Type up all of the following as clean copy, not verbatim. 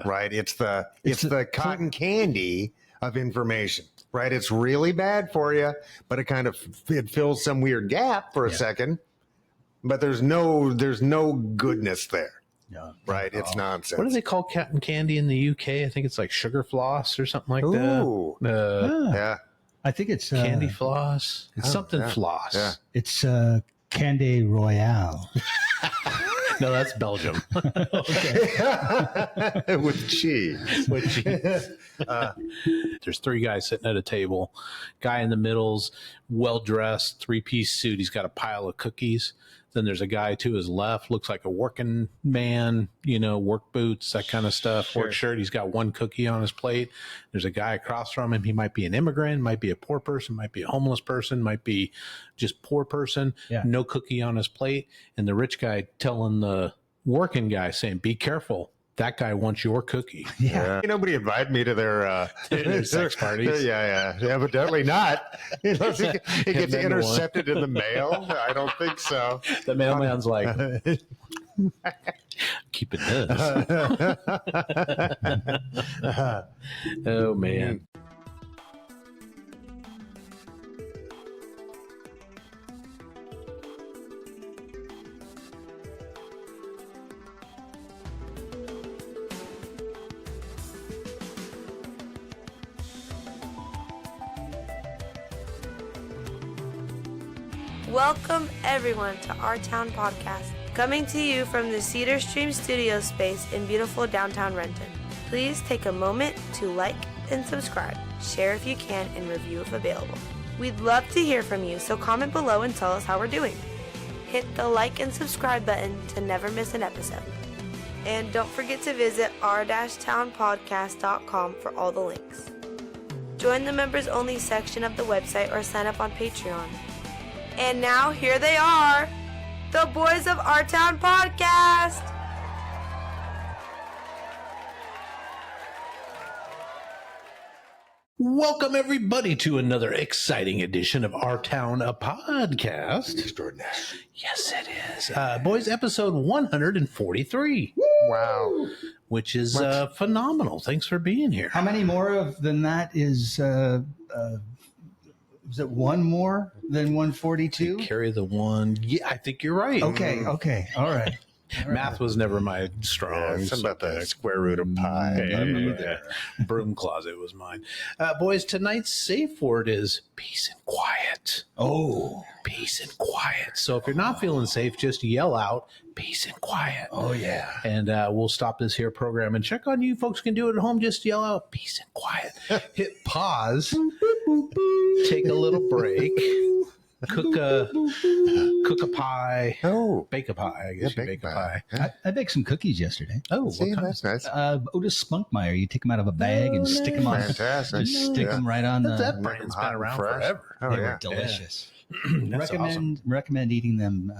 right? It's the cotton candy of information, right? It's really bad for you, but it fills some weird gap for a second. But there's no goodness there. Yeah. Right? It's nonsense. What do they call cotton candy in the UK? I think it's like sugar floss or something like Ooh. that. Yeah. I think it's Candy floss. It's something floss. Yeah. It's Candy Royale. No, that's Belgium. With cheese. There's three guys sitting at a table. Guy in the middle's well-dressed, three-piece suit. He's got a pile of cookies. Then there's a guy to his left, looks like a working man, work boots, that kind of stuff, Sure. work shirt. He's got one cookie on his plate. There's a guy across from him. He might be an immigrant, might be a poor person, might be a homeless person, might be just poor person. Yeah. No cookie on his plate. And the rich guy telling the working guy, saying, be careful. That guy wants your cookie. Yeah. Nobody invited me to their sex parties. Yeah. Evidently not. It gets intercepted in the mail. I don't think so. The mailman's like, keep it this. Oh, man. Welcome everyone to Our Town Podcast, coming to you from the Cedar Stream studio space in beautiful downtown Renton. Please take a moment to like and subscribe, share if you can, and review if available. We'd love to hear from you, so comment below and tell us how we're doing. Hit the like and subscribe button to never miss an episode. And don't forget to visit our-townpodcast.com for all the links. Join the members only section of the website or sign up on Patreon. And now, here they are, the boys of Our Town Podcast. Welcome, everybody, to another exciting edition of Our Town, a podcast. Extraordinary. Yes, it is. Boys, episode 143. Wow. Which is phenomenal. Thanks for being here. How many more than that is it one more than 142? Carry the one. Yeah, I think you're right. Okay. All right. Math was never my strong. Something about the square root of pi. Yeah. Broom closet was mine. Boys, tonight's safe word is peace and quiet. Oh. Peace and quiet. So if you're not feeling safe, just yell out peace and quiet. Oh, yeah. And we'll stop this here program and check on you folks. Can do it at home. Just yell out peace and quiet. Hit pause. Take a little break. Cook a pie. Oh. Bake a pie. I guess you bake a pie. I baked some cookies yesterday. Oh, See, what kind? that's nice. Otis Spunkmeyer. You take them out of a bag and stick them on. Fantastic. Just stick them right on the. That brand's been around fresh. forever. Oh, They yeah. were delicious. That's awesome. Recommend eating them.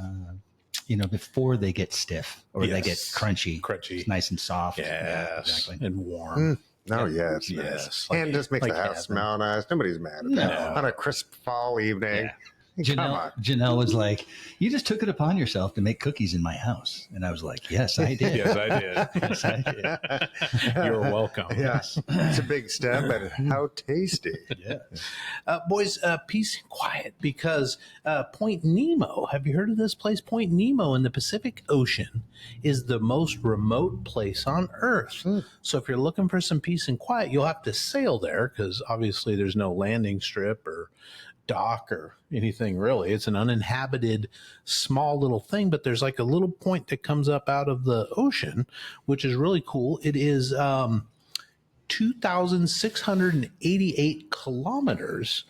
Before they get stiff or they get crunchy. Crunchy. It's nice and soft. Yes. Yeah, exactly. And warm. Oh, yeah, it's Yes. nice. Like- And just makes like the house heaven. smell nice. Nobody's mad at that. On a crisp fall evening. Yeah. Come on. Janelle was like, "You just took it upon yourself to make cookies in my house," and I was like, "Yes, I did. Yes, I did. Yes, I did." You're welcome. Yes. It's a big step, but how tasty. Boys, peace and quiet, because Point Nemo, have you heard of this place? Point Nemo in the Pacific Ocean is the most remote place on Earth. So if you're looking for some peace and quiet, you'll have to sail there, because obviously there's no landing strip or dock or anything really. It's an uninhabited small little thing, but there's like a little point that comes up out of the ocean, which is really cool. It is 2,688 kilometers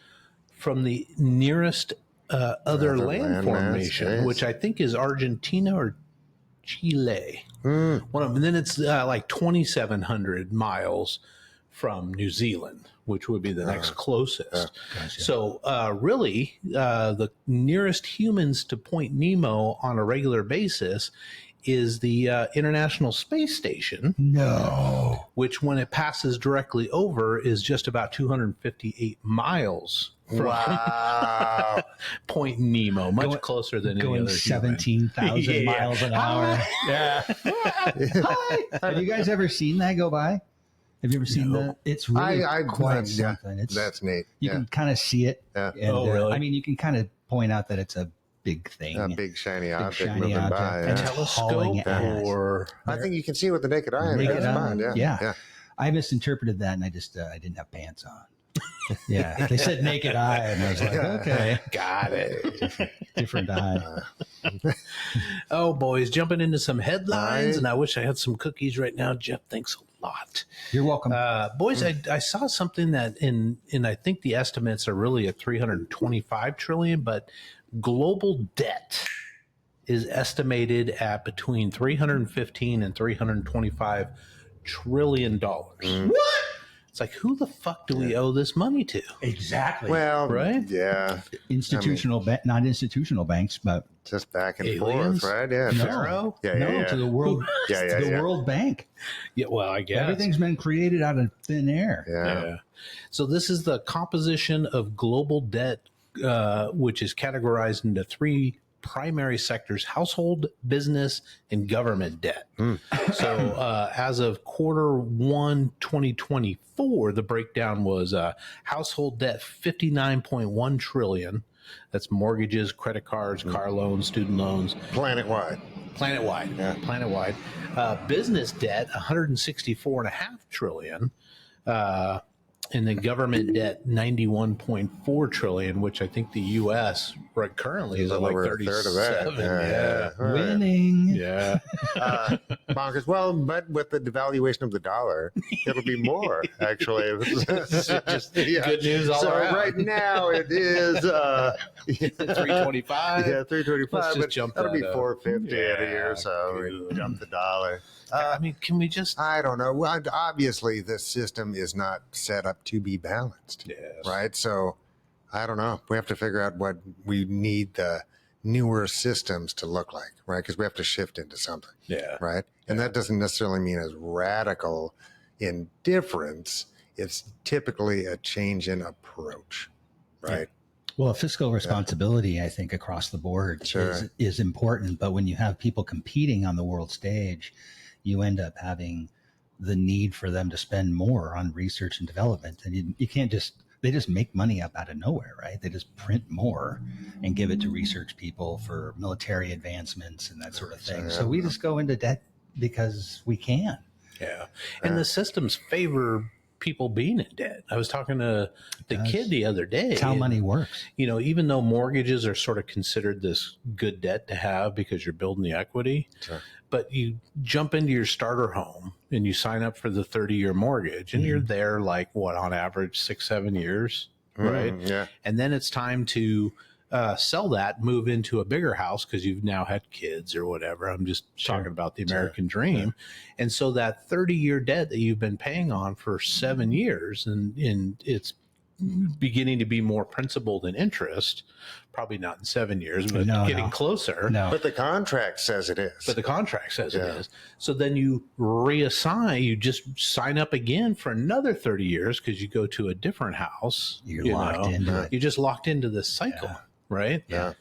from the nearest other land formation, yes. which I think is Argentina or Chile. One of them. And then it's like 2,700 miles from New Zealand, which would be the next closest. Gotcha. So really, the nearest humans to Point Nemo on a regular basis is the International Space Station. No. Which when it passes directly over is just about 258 miles Wow. Point Nemo, much closer than any Going other human. 17,000 miles an hour. Yeah. Hi. Have you guys ever seen that go by? Have you ever seen that? It's really quite something. That's neat. You can kind of see it. Yeah. And, really? I mean, you can kind of point out that it's a big thing. A big shiny object shiny moving object. by. And Yeah. hauling Telescope ass. or I think you can see it with the naked eye. Naked That's eye. fine. Yeah. I misinterpreted that, and I didn't have pants on. Yeah, they said naked eye, and I was like, okay, got it. different eye. Oh, boys, jumping into some headlines, and I wish I had some cookies right now. Jeff, thanks a lot. You're welcome. Boys, I saw something that in I think the estimates are really at 325 trillion, but global debt is estimated at between 315 and 325 trillion dollars. What? It's like, who the fuck do we owe this money to? Exactly. Well, Right? Yeah. Institutional, not institutional banks, but Just back and Aliens? forth, right? Yeah. Pharaoh? Yeah. to the world, World Bank. Yeah, well, I guess. Everything's been created out of thin air. Yeah. So this is the composition of global debt, which is categorized into three primary sectors: household, business, and government debt. So as of Q1 2024, the breakdown was household debt 59.1 trillion. That's mortgages, credit cards, car loans, student loans. Planet-wide. Planet-wide. Yeah. Planet-wide. Business debt 164.5 trillion. And then government debt 91.4 trillion, which I think the U.S. right currently is at like over a third of that. 37. Yeah. All right. Winning. Yeah. Bonkers. Well, but with the devaluation of the dollar, it'll be more, actually. Just good news all so around. right now it is 325. Yeah, 325. Let's just but jump that'll that be up. 450 in a Yeah, year, so good. we jump the dollar. I mean, can we just... I don't know. Well, obviously, this system is not set up to be balanced, Yes. right? So I don't know. We have to figure out what we need the newer systems to look like, right? Because we have to shift into something, Yeah. right? And that doesn't necessarily mean as radical in difference. It's typically a change in approach, right? Well, fiscal responsibility, I think, across the board Sure. is important. But when you have people competing on the world stage, you end up having the need for them to spend more on research and development. And you can't they just make money up out of nowhere, right? They just print more and give it to research people for military advancements and that sort of thing. So we just go into debt because we can. Yeah. And the systems favor people being in debt. I was talking to the kid the other day. It's how money works. You know, even though mortgages are sort of considered this good debt to have because you're building the equity, Sure. but you jump into your starter home and you sign up for the 30-year mortgage and you're there like what, on average 6-7 years, right? Yeah. And then it's time to sell that, move into a bigger house because you've now had kids or whatever. I'm just talking about the American dream. Yeah. And so that 30-year debt that you've been paying on for 7 years and it's beginning to be more principal than interest, probably not in 7 years, but getting closer. No. But the contract says it is. But the contract says it is. So then you reassign, you just sign up again for another 30 years because you go to a different house. You're locked into it. You're just locked into this cycle, right? Yeah.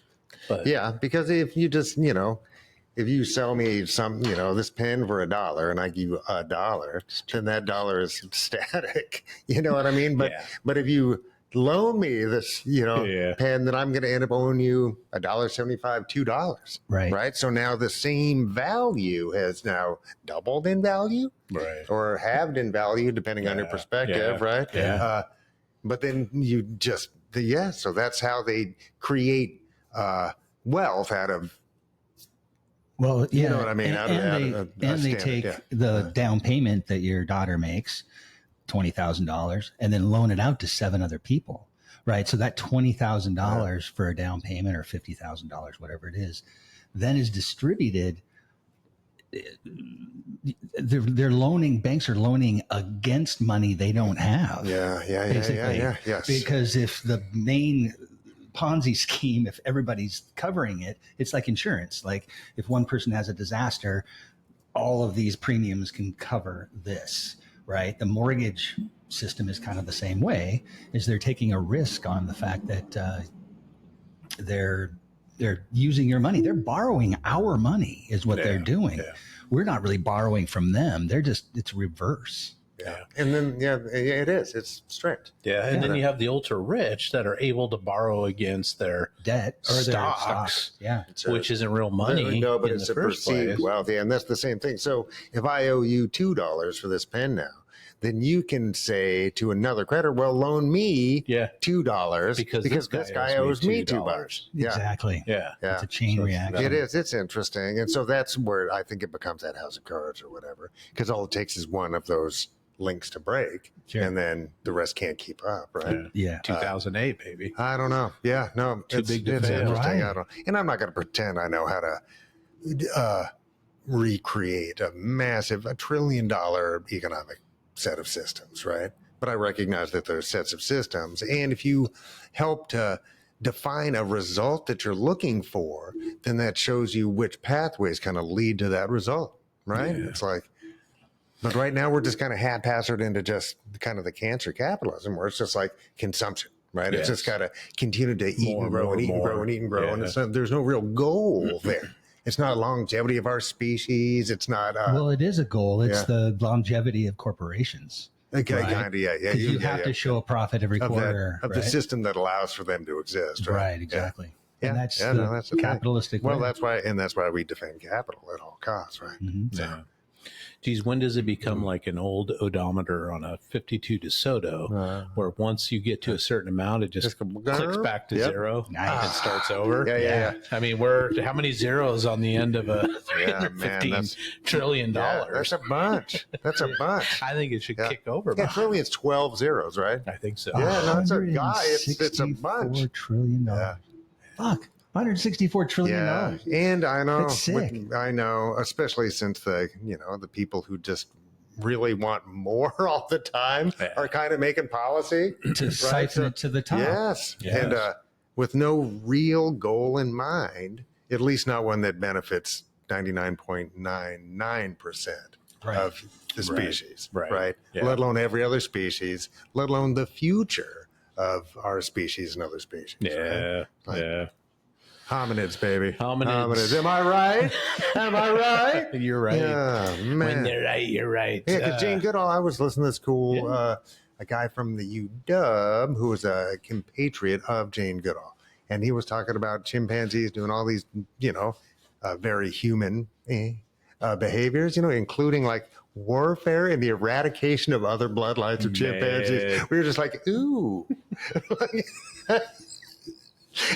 But Yeah, because if you just, if you sell me some, this pen for $1 and I give you $1, then that dollar is static. You know what I mean? But if you loan me this, pen, then I'm going to end up owing you $1.75, $2. Right. Right. So now the same value has now doubled in value, right. or halved in value, depending on your perspective. Right. Yeah. But then you just, so that's how they create wealth out of. Well, yeah, you know what I mean? And they take the down payment that your daughter makes, $20,000, and then loan it out to 7 other people, right? So that $20,000 for a down payment or $50,000, whatever it is, then is distributed. Banks are loaning against money they don't have. Yeah. Yes. Because if the main Ponzi scheme, if everybody's covering it, it's like insurance. Like if one person has a disaster, all of these premiums can cover this, right? The mortgage system is kind of the same way, is they're taking a risk on the fact that they're using your money. They're borrowing our money is what they're doing. Yeah. We're not really borrowing from them. It's reverse. Yeah. And then, it is. It's strict. Yeah. And then you have the ultra rich that are able to borrow against their Debt or their stocks. stocks. Yeah. Which isn't real money. No, but in it's the a first perceived place. wealth. Yeah, and that's the same thing. So if I owe you $2 for this pen now, then you can say to another creditor, well, loan me $2 because this guy owes me $2. Yeah. Exactly. Yeah. It's a chain reaction. It is. It's interesting. And so that's where I think it becomes that house of cards or whatever, because all it takes is one of those links to break, and then the rest can't keep up, right? Yeah. 2008, baby. I don't know. Yeah, no, Too big to fail. interesting. Right. I don't, and I'm not going to pretend I know how to recreate a massive, $1 trillion economic set of systems, right? But I recognize that there's sets of systems, and if you help to define a result that you're looking for, then that shows you which pathways kind of lead to that result, right? Yeah. It's like, but right now we're just kind of haphazard into just kind of the cancer capitalism, where it's just like consumption, right? Yes. It's just got to continue to eat More, and grow more, and eat and more. grow and eat and grow, and Yeah. there's no real goal there. It's not longevity of our species. It's not. Well, it is a goal. It's the longevity of corporations. Okay, right? kind of, yeah. Because you have to show a profit every quarter. of the system that allows for them to exist, right? Right, exactly. Yeah. And that's Yeah, the no, that's the thing. capitalistic Well, way. that's why we defend capital at all costs, right? Mhm. Yeah. Geez, when does it become like an old odometer on a 52 DeSoto, where once you get to a certain amount, it just clicks back to zero Nice. and starts over? Yeah. I mean, how many zeros on the end of a $315 trillion? That's a bunch. That's a bunch. I think it should kick over. Yeah, trillion is 12 zeros, right? I think so. Yeah, no, it's a guy. It's a bunch. $164 trillion. Yeah. Fuck. $164 trillion. Yeah, and I know, That's sick. I know, especially since the people who just really want more all the time are kind of making policy To siphon it to the top. Yes, and with no real goal in mind, at least not one that benefits 99.99% of the species, right? Yeah. Let alone every other species, let alone the future of our species and other species. Yeah, right? yeah. Hominids, baby. Hominids. Am I right? Am I right? You're right. Yeah, man. When they're right, you're right. Yeah, because Jane Goodall, I was listening to this cool, a guy from the UW who was a compatriot of Jane Goodall. And he was talking about chimpanzees doing all these, very human behaviors, including like warfare and the eradication of other bloodlines of chimpanzees. We were just like, ooh.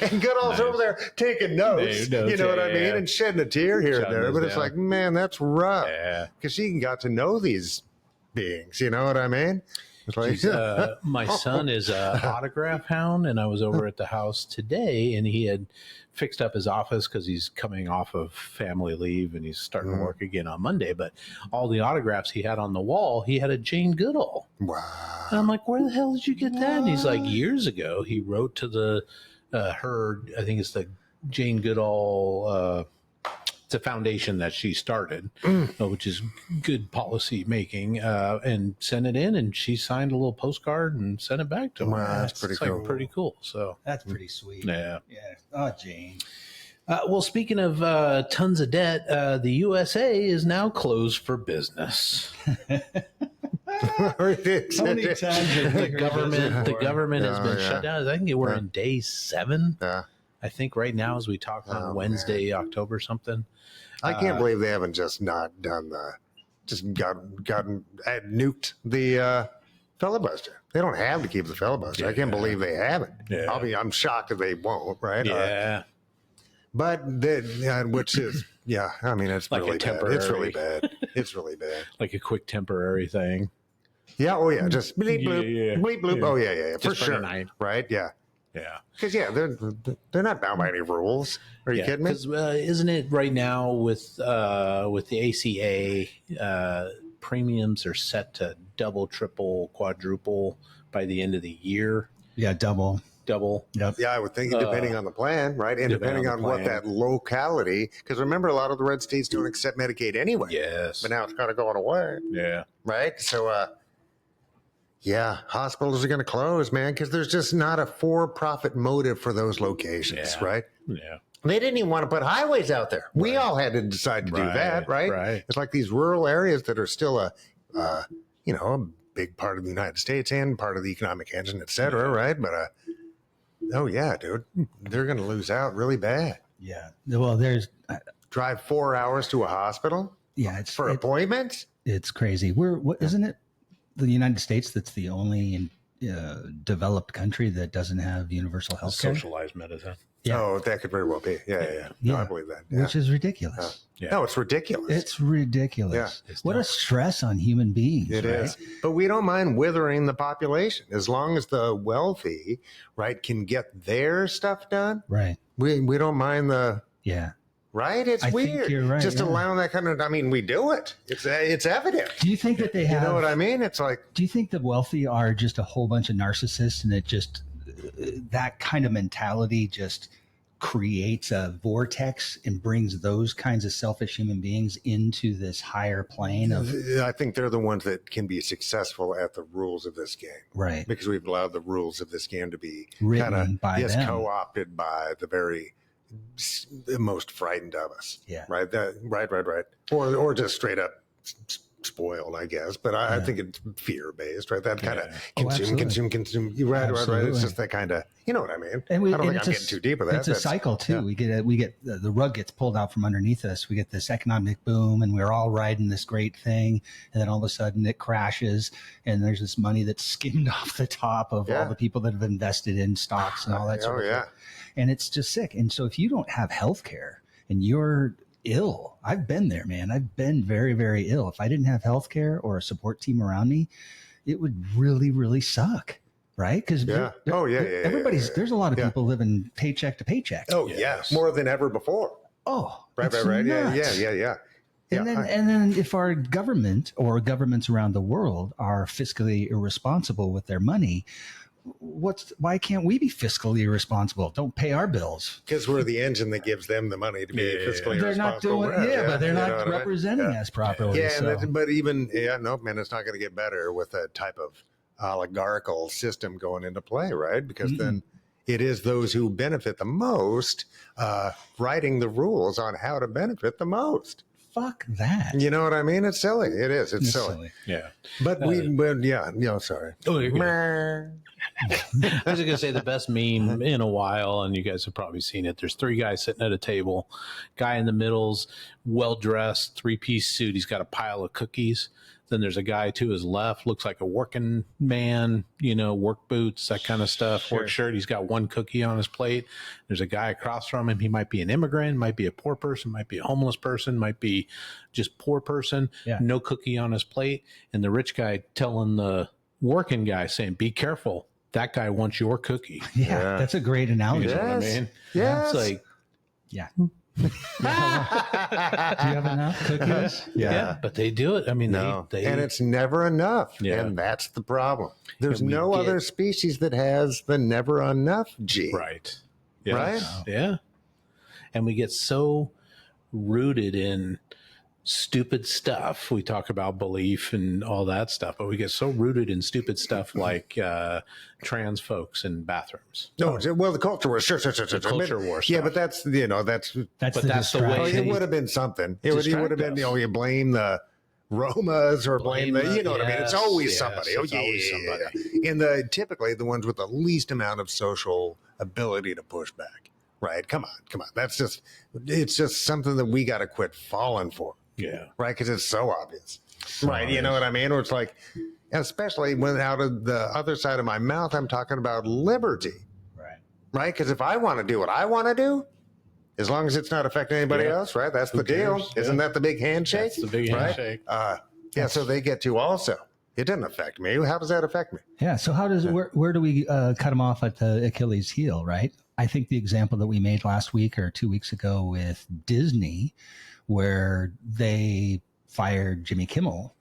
And Goodall's over there taking notes, you know what I mean, and shedding a tear here and there. But it's like, man, that's rough. Because she got to know these beings, you know what I mean? It's like, my son is an autograph hound, and I was over at the house today, and he had fixed up his office because he's coming off of family leave and he's starting to work again on Monday. But all the autographs he had on the wall, he had a Jane Goodall. wow. And I'm like, where the hell did you get that? And he's like, years ago, he wrote to the I think it's the Jane Goodall. It's a foundation that she started, which is good policy making, and sent it in, and she signed a little postcard and sent it back to him. Wow, that's pretty cool. Like pretty cool. So That's pretty sweet. yeah. Oh, Jane. Well, speaking of tons of debt, the USA is now closed for business. How many times have The government has been yeah. shut down. I think we're in day 7. Yeah. I think right now as we talk on Wednesday, October something. I can't believe they haven't just not done nuked the filibuster. They don't have to keep the filibuster. I can't believe they haven't. Yeah. I'm shocked if they won't, right? Yeah. Which is, I mean, it's Like a really bad. It's really temporary- bad. It's really bad. Like a quick temporary thing. Yeah. Oh, yeah. Just bleep, bloop, Yeah. bleep, bloop. Yeah. Oh, yeah. For Just for sure. tonight. Right? Yeah. Yeah. Because, they're not bound by any rules. Are you kidding me? Because isn't it right now with the ACA, premiums are set to double, triple, quadruple by the end of the year? Yeah, double. Yeah, I would think depending on the plan, right? And depending on what that locality, because remember, a lot of the red states don't accept Medicaid anyway. Yes. But now it's kind of going away, Yeah. right? So, Yeah, hospitals are going to close, man, because there's just not a for-profit motive for those locations, right? Yeah. They didn't even want to put highways out there. We all had to decide to do that, right? It's like these rural areas that are still a big part of the United States and part of the economic engine, et cetera, right? But, oh, yeah, dude, they're going to lose out really bad. Yeah. Well, there's... Drive 4 hours to a hospital? Yeah. It's for appointments? It's crazy. Isn't it the United States that's the only developed country that doesn't have universal health care? Socialized medicine. Yeah. Oh, that could very well be. Yeah. No, I believe that. Which is ridiculous. No, it's ridiculous. It's ridiculous. Yeah. What a stress on human beings. It is. But we don't mind withering the population as long as the wealthy, right, can get their stuff done. Right. We don't mind the... Yeah. Right? It's weird. Think you're right. Just allowing that kind of... I mean, we do it. It's evident. Do you think that they have... You know what I mean? It's like... Do you think the wealthy are just a whole bunch of narcissists and it just... that kind of mentality just creates a vortex and brings those kinds of selfish human beings into this higher plane of... I think they're the ones that can be successful at the rules of this game. Right. Because we've allowed the rules of this game to be written by them. Co-opted by the most frightened of us. Yeah. Right. Right. Or just straight up spoiled, I guess. But I think it's fear based, right? That kind of consume. Right. It's just that kind of, you know what I mean? And I don't think I'm getting too deep with that. It's a cycle too. Yeah. We get the rug gets pulled out from underneath us. We get this economic boom, and we're all riding this great thing, and then all of a sudden it crashes, and there's this money that's skimmed off the top of all the people that have invested in stocks and all that sort of thing. And it's just sick. And so if you don't have health care and you're ill, I've been there, man. I've been very, very ill. If I didn't have health care or a support team around me, it would really, really suck. Right? Because everybody's there's a lot of people living paycheck to paycheck. Oh, yes. More than ever before. Oh, right. Yeah. And then if our government or governments around the world are fiscally irresponsible with their money, why can't we be fiscally irresponsible? Don't pay our bills. Because we're the engine that gives them the money to be fiscally irresponsible. But they're not representing us properly. But even, man, it's not going to get better with a type of oligarchical system going into play, right? Because then it is those who benefit the most writing the rules on how to benefit the most. Fuck that. You know what I mean? It's silly. It is. It's silly. Yeah. But sorry. Oh, I was going to say the best meme in a while, and you guys have probably seen it. There's three guys sitting at a table. Guy in the middle's well-dressed, three-piece suit. He's got a pile of cookies. Then there's a guy to his left, looks like a working man, work boots, that kind of stuff, work shirt. He's got one cookie on his plate. There's a guy across from him. He might be an immigrant, might be a poor person, might be a homeless person, might be just poor person, no cookie on his plate. And the rich guy telling the working guy, saying, be careful. That guy wants your cookie. Yeah, that's a great analogy. You know what I mean? Yes. It's like, do you have enough cookies? Yeah, but they do it. I mean, they and it's never enough. Yeah. And that's the problem. There's no other species that has the never enough gene. Right. Yeah. Right? Yeah. And we get so rooted in stupid stuff. We talk about belief and all that stuff, but we get so rooted in stupid stuff like trans folks in bathrooms. No, well, the culture war, sure. The culture war stuff. Yeah, but that's the way it would have been something. It would have been, you blame the Romas or blame the, you know what I mean? It's always somebody. It's always somebody. And typically the ones with the least amount of social ability to push back. Right? Come on. It's just something that we got to quit falling for. Yeah. Right. Because it's so obvious. Right. You know what I mean? Or it's like, especially when out of the other side of my mouth, I'm talking about liberty. Right. Right. Because if I want to do what I want to do, as long as it's not affecting anybody else, right? That's the deal. Isn't that the big handshake? That's the big handshake. So they get to also. It doesn't affect me. How does that affect me? Yeah. So how does where do we cut them off at the Achilles heel, right? I think the example that we made last week or 2 weeks ago with Disney, where they fired Jimmy Kimmel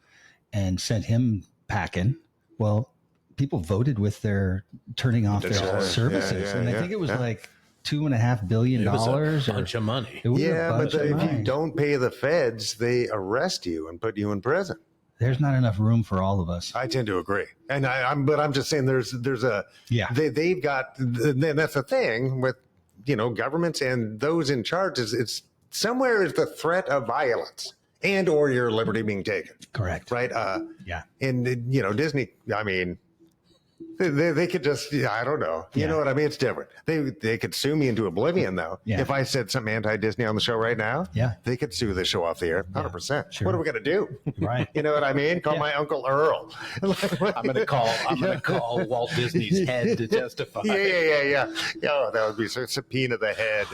and sent him packing. Well, people voted with their turning off their services. I think it was like $2.5 billion. It was a bunch of money. But if you don't pay the feds, they arrest you and put you in prison. there's not enough room for all of us. I tend to agree, and I'm just saying there's a they've got, and that's the thing with governments and those in charge is it's somewhere is the threat of violence and or your liberty being taken. Correct. Right. Yeah. And Disney. I mean. They could just, I don't know. You know what I mean? It's different. They could sue me into oblivion, though. Yeah. If I said something anti-Disney on the show right now, they could sue the show off the air, 100%. Sure. What are we going to do? Right. You know what I mean? Call my Uncle Earl. I'm going to call Walt Disney's head to testify. Yeah. Oh, that would be subpoena the head.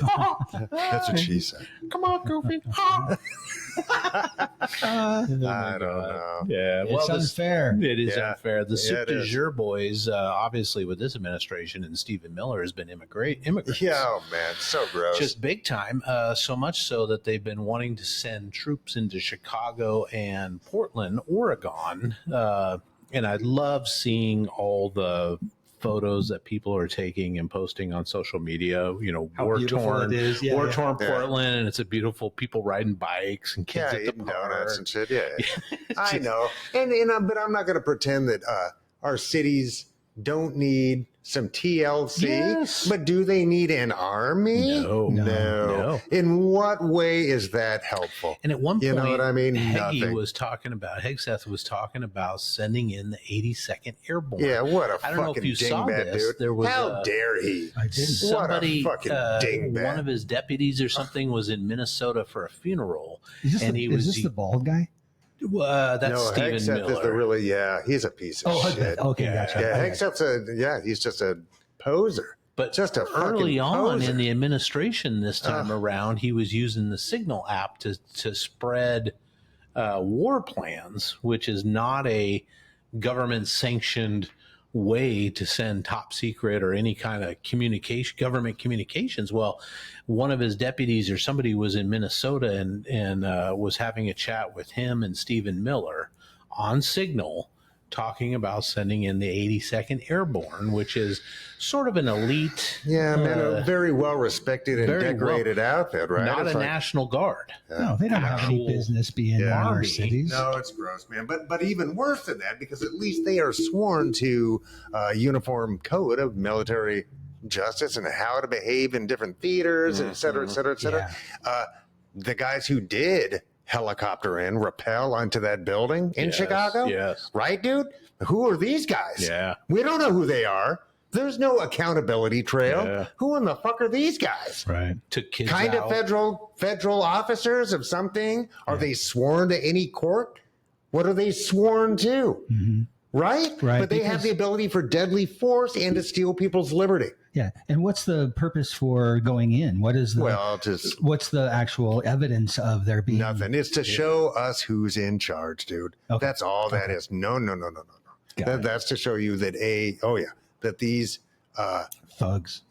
That's what she said. Come on, Goofy. I don't know. Yeah, it's unfair. It is unfair. The soup du jour boys, obviously, with this administration and Stephen Miller has been immigrants. Yeah, oh man, so gross. Just big time. So much so that they've been wanting to send troops into Chicago and Portland, Oregon. And I love seeing all the photos that people are taking and posting on social media, war-torn Portland, and it's a beautiful people riding bikes and kids at the park. Donuts and shit. Yeah. I know. And but I'm not going to pretend that our cities don't need some TLC. Yes. But do they need an army? No. In what way is that helpful? And at one point, you know what I mean? Hegseth was talking about sending in the 82nd Airborne. Yeah, what a I don't know if you saw dingbat, this. dude. There was How dare he? I didn't. Somebody, what a fucking dingbat. one of his deputies or something was in Minnesota for a funeral, Is this the bald guy? That's Stephen Hegseth Miller. is he's a piece of shit. Okay, gotcha. Yeah, Hegseth's he's just a poser. But just a early on poser. in the administration this time around, he was using the Signal app to spread war plans, which is not a government-sanctioned way to send top secret or any kind of government communications. Well, one of his deputies or somebody was in Minnesota and was having a chat with him and Stephen Miller on Signal, talking about sending in the 82nd Airborne, which is sort of an elite, a very well respected and decorated outfit, right? Not a National Guard. No, they don't have any business being in our cities. No, it's gross, man. But even worse than that, because at least they are sworn to a uniform code of military justice and how to behave in different theaters, et cetera, et cetera, et cetera. Yeah. The guys who did helicopter rappel onto that building in Chicago. Yes. Right, dude? Who are these guys? Yeah. We don't know who they are. There's no accountability trail. Yeah. Who in the fuck are these guys? Right. Took kids kind out. of federal officers of something? Are they sworn to any court? What are they sworn to? Mm-hmm. Right? But they have the ability for deadly force and to steal people's liberty. Yeah. And what's the purpose for going in? What's the actual evidence of there being nothing? It's to show us who's in charge, dude. Okay. That's all that is. No. That's to show you that that these thugs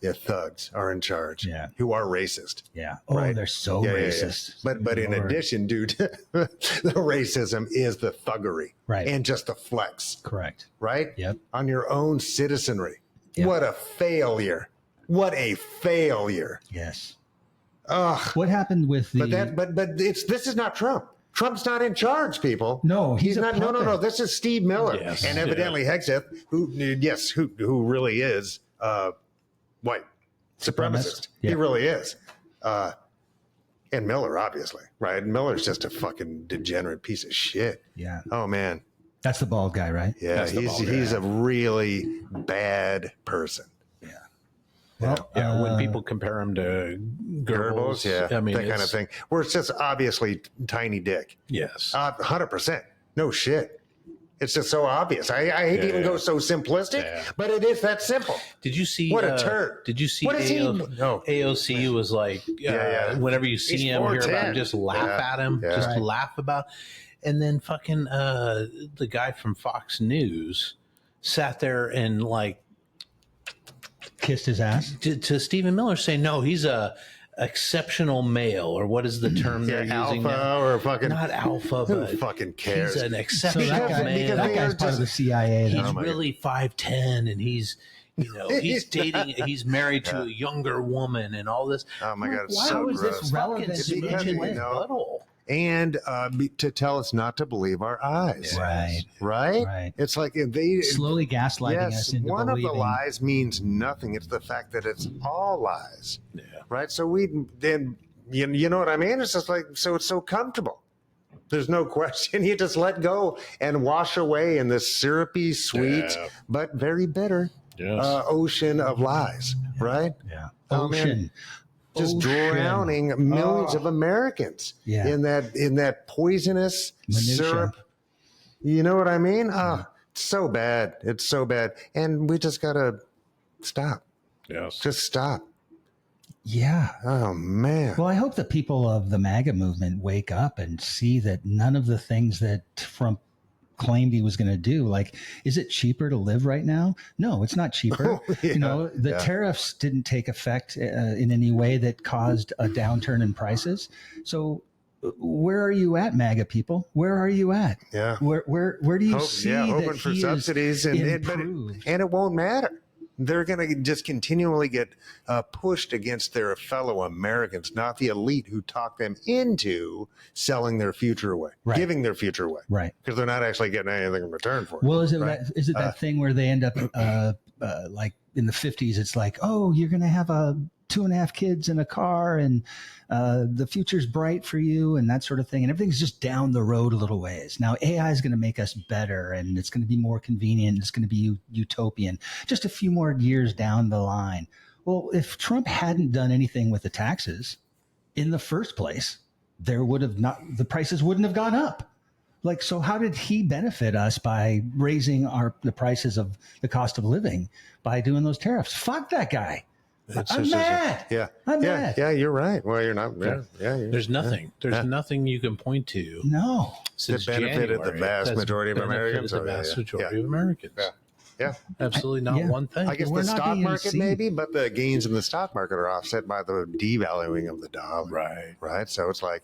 are in charge. Yeah. Who are racist. Yeah. Oh, right? They're so racist. Yeah. But in addition, dude, the racism is the thuggery. Right. And just the flex. Correct. Right? Yep. On your own citizenry. Yep. What a failure. Yes. Ugh. What happened with the But this is not Trump. Trump's not in charge, people. No, he's not. No. This is Steve Miller, and evidently Hegseth, who really is white supremacist. Yeah. He really is, and Miller, obviously, right? Miller's just a fucking degenerate piece of shit. Yeah. Oh man, that's the bald guy, right? Yeah, he's a really bad person. Well, when people compare him to Goebbels, I mean, that kind of thing, where it's just obviously tiny dick. Yes, 100%. No shit. It's just so obvious. I hate to even go so simplistic, but it is that simple. Did you see what a turd? Did you see what is AOC was like? Whenever you see him, hear about him, just laugh at him, laugh about. And then fucking the guy from Fox News sat there and like. Kissed his ass to Stephen Miller, saying no, he's a exceptional male, or what is the term they're using now? Or fucking not alpha, but who fucking cares? He's an exceptional man. That guy's part of the CIA. He's really 5'10", and he's he's dating. He's married to a younger woman, and all this. Oh my god, it's why so was gross. this relevant? and to tell us not to believe our eyes. Right. Right? It's like they slowly gaslighting us into one believing. of the lies means nothing. It's the fact that it's all lies. Yeah. Right? So we then, you know what I mean? It's just like, so it's so comfortable. There's no question. You just let go and wash away in this syrupy, sweet, but very bitter ocean of lies, right? Yeah. Ocean. Just drowning millions of Americans in that poisonous syrup. You know what I mean? It's so bad. It's so bad. And we just got to stop. Yes. Just stop. Yeah. Oh, man. Well, I hope that people of the MAGA movement wake up and see that none of the things that Trump claimed he was going to do, like, is it cheaper to live right now? No, it's not cheaper. You know, the tariffs didn't take effect in any way that caused a downturn in prices. So where are you at, MAGA people? Where are you at? Yeah. Where do you see hoping that for he subsidies is and improved? and it won't matter. They're going to just continually get pushed against their fellow Americans, not the elite who talk them into selling their future away, giving their future away, because they're not actually getting anything in return for it. Well, is it that thing where they end up like in the 50s? It's like, oh, you're going to have 2.5 kids in a car, and the future's bright for you, and that sort of thing, and everything's just down the road a little ways. Now AI is going to make us better, and it's going to be more convenient. It's going to be utopian just a few more years down the line. Well, if Trump hadn't done anything with the taxes in the first place, the prices wouldn't have gone up. Like, so how did he benefit us by raising the prices of the cost of living by doing those tariffs? Fuck that guy. I'm mad. I'm mad. Yeah, you're right. Well, you're not. There's nothing. There's nothing you can point to. No. Since that benefited January, the vast majority of Americans. The vast majority of Americans. Yeah. Absolutely not one thing. I guess the stock market maybe, but the gains in the stock market are offset by the devaluing of the dollar. Right. So it's like.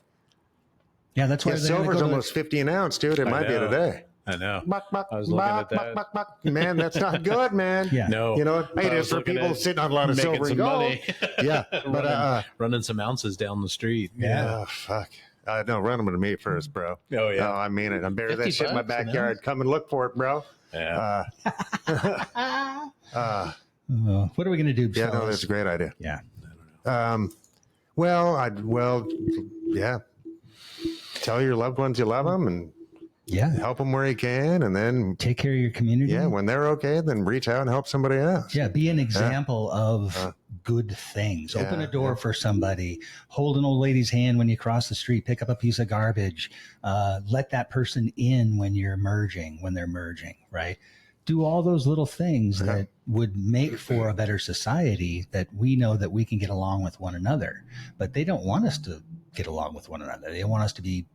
Yeah, that's why silver's almost 50 an ounce, dude. It might be today. I know. I was looking at that. Man, that's not good, man. No. You know, it is for people sitting on a lot of silver and gold. Money. But running some ounces down the street. Yeah, fuck. No, run them to me first, bro. Oh, yeah. No, I mean it. I'm burying that shit in my backyard. Come and look for it, bro. Yeah. What are we going to do? Yeah, no, that's a great idea. Yeah. I don't know. Yeah. Tell your loved ones you love them and help them where you can, and then take care of your community. Yeah, when they're okay, then reach out and help somebody else. Yeah, be an example of good things. Open a door for somebody. Hold an old lady's hand when you cross the street. Pick up a piece of garbage. Let that person in when they're merging, right? Do all those little things that would make for a better society, that we know that we can get along with one another. But they don't want us to get along with one another. They want us to be,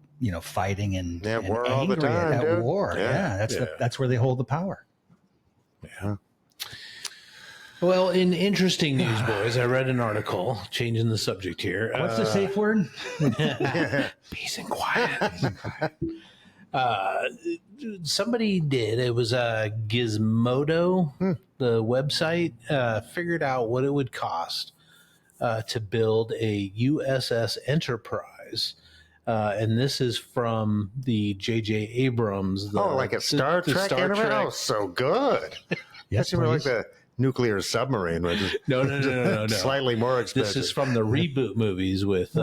fighting and war angry all the time, at war. That's where they hold the power. Yeah. Well, in interesting news, boys, I read an article changing the subject here. What's the safe word? Peace and quiet. Somebody did. It was Gizmodo, the website, figured out what it would cost to build a USS Enterprise. And this is from the J.J. Abrams. Like a Star Trek? Oh, so good. Yes, that's like the nuclear submarine. No. Slightly more expensive. This is from the reboot movies with,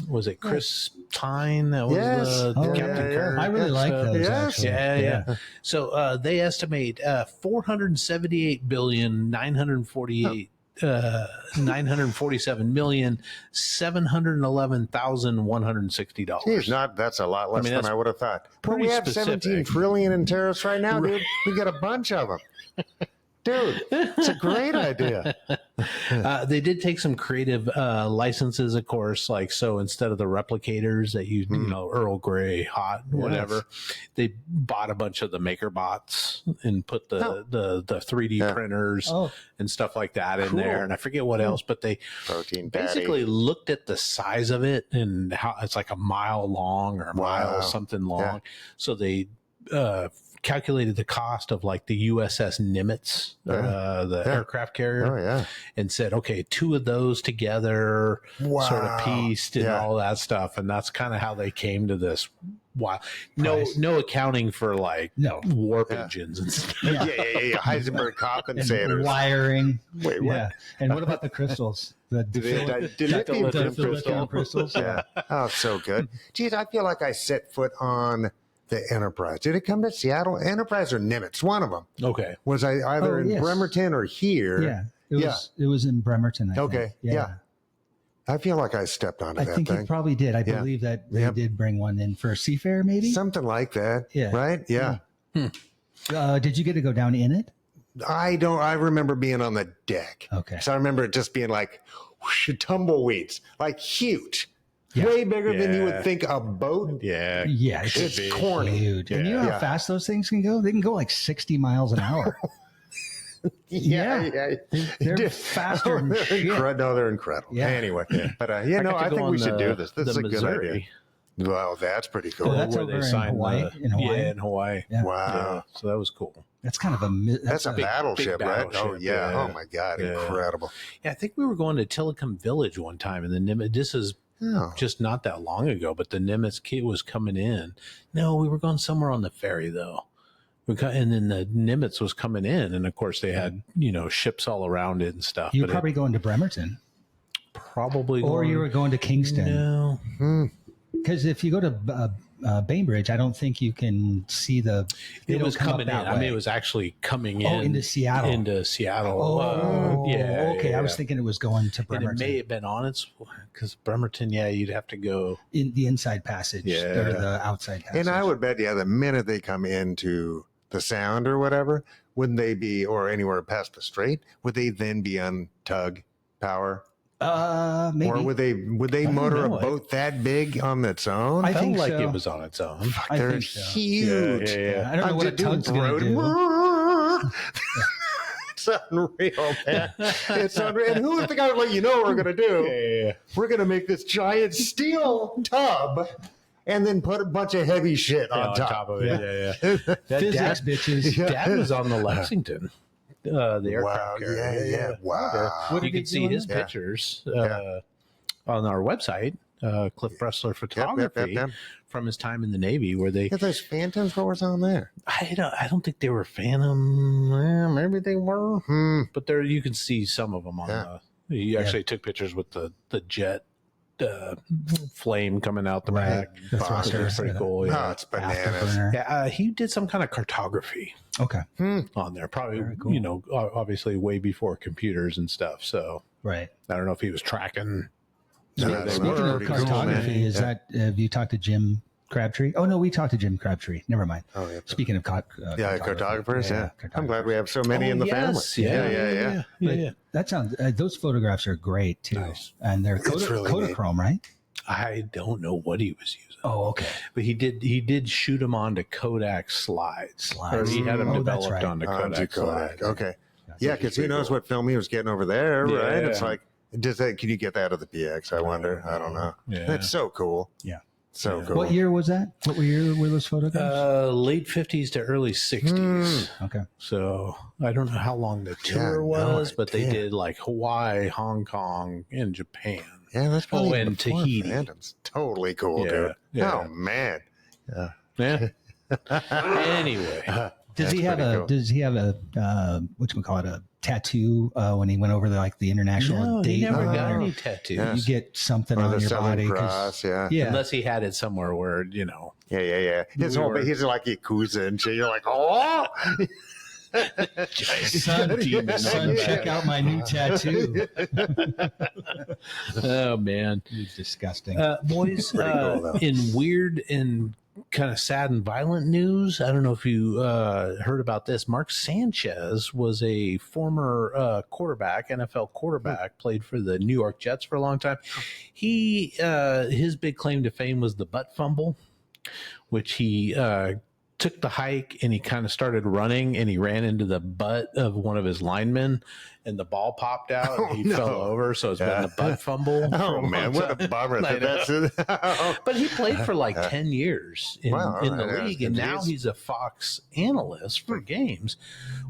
was it Chris Pine? That was Captain Kirk. I really like those. Actually. Yeah. So they estimate $478,947,711,160. Jeez, that's a lot less than I would have thought. But we have specific. 17 trillion in tariffs right now, dude. We got a bunch of them. Dude, it's a great idea. They did take some creative licenses, of course, like, so instead of the replicators that you know, Earl Grey, hot, whatever, they bought a bunch of the maker bots and put the 3D printers and stuff like that in there. And I forget what else, but they basically looked at the size of it and how it's like a mile long or a mile something long. So they calculated the cost of like the USS Nimitz, the aircraft carrier. Oh yeah. And said, okay, 2 of those together, sort of pieced and all that stuff. And that's kind of how they came to this. Wow. No accounting for like warp engines and stuff. Yeah. Heisenberg compensators. Wiring. Wait, what? Yeah. And what about the crystals? The Dilithium crystals? Yeah. Oh, so good. Geez, I feel like I set foot on the Enterprise. Did it come to Seattle? Enterprise or Nimitz? One of them. Okay. Was I either in Bremerton or here? Yeah. It was in Bremerton, I think. Okay. Yeah. I feel like I stepped onto that thing. I think you probably did. I believe that they did bring one in for Seafair, maybe? Something like that. Yeah. Right? Yeah. Did you get to go down in it? I remember being on the deck. Okay. So I remember it just being like whoosh, tumbleweeds, like huge. Yeah. Way bigger than you would think a boat. Yeah. Yeah. It's corny. Huge. And you know how fast those things can go? They can go like 60 miles an hour. Yeah. They're faster than shit. No, they're incredible. Yeah. Anyway, but I think we should do this. This is a good idea. Well, that's pretty cool. Oh, that's over in Hawaii. Yeah, in Hawaii. Yeah. Wow. Yeah, so that was cool. That's kind of that's a battleship, right? Oh, yeah. Oh, my God. Incredible. Yeah, I think we were going to Telecom Village one time, and the Nimitz, this is just not that long ago, but the Nimitz kid was coming in. No, we were going somewhere on the ferry, though. And then the Nimitz was coming in, and of course they had, ships all around it and stuff. You were probably going to Bremerton. Probably. Or you were going to Kingston. No. Because if you go to Bainbridge, I don't think you can see the... It was coming in. I mean, it was actually coming in. Oh, into Seattle. Oh, yeah. Okay. I was thinking it was going to Bremerton. And it may have been on its... Because Bremerton, you'd have to go... In the inside passage. Or the outside passage. And I would bet, the minute they come into the Sound or whatever, wouldn't they be, or anywhere past the Strait, would they then be on tug power? Maybe. Or would they motor a boat that big on its own? I felt like it was on its own. They're huge. Yeah. I don't know what a tug's going to do. It's unreal, man. It's unreal. And who is the guy to let you know what we're going to do? Yeah. We're going to make this giant steel tub and then put a bunch of heavy shit on top of it. Yeah. Physics, bitches. Dad was on the Lexington. The aircraft carrier. Yeah. Wow. You can see his pictures on our website, Cliff Bressler Photography, from his time in the Navy, where they... Yeah, those Phantoms, what was on there? I don't think they were Phantom. Maybe they were. But there, you can see some of them on the... He actually took pictures with the jet flame coming out the back. That's pretty cool. Yeah. Oh, it's bananas. Yeah, he did some kind of cartography. Okay. On there, probably cool. Obviously way before computers and stuff. So right. I don't know if he was tracking. Speaking of cartography, have you talked to Jim Crabtree? Oh no, we talked to Jim Crabtree. Never mind. Oh yeah. Speaking of cartographers, I'm glad we have so many in the family. Yeah. That sounds. Those photographs are great too, and they're Kodachrome, right? I don't know what he was using. Oh, okay. But he did shoot them onto Kodak slides. Or he had them developed onto Kodak slides. Okay. Yeah, because who knows what film he was getting over there, right? It's like, can you get that out of the PX? I wonder. I don't know. Yeah. That's so cool. Yeah. So cool. What year was that? What year were those photographs? Late 50s to early 60s. Okay. So I don't know how long the tour was, but they did like Hawaii, Hong Kong, and Japan. Yeah, that's probably and Tahiti. Phantoms. Totally cool, dude. Yeah. Oh man. Yeah. Anyway, does he have a a tattoo when he went over the international date? He never got any tattoos. You get something on your body. Cross, Unless he had it somewhere where, Yeah. His whole he's like Yakuza and shit. You're like, oh son, check out my new tattoo. Oh man, it's disgusting. Boys, cool, in weird and kind of sad and violent news, I don't know if you heard about this. Mark Sanchez was a former quarterback, NFL quarterback, played for the New York Jets for a long time. His big claim to fame was the butt fumble, which he took the hike and he kind of started running and he ran into the butt of one of his linemen and the ball popped out and he fell over. So it's been the butt fumble. Oh man, what a bummer. But he played for like 10 years in the league, and now he's a Fox analyst for games.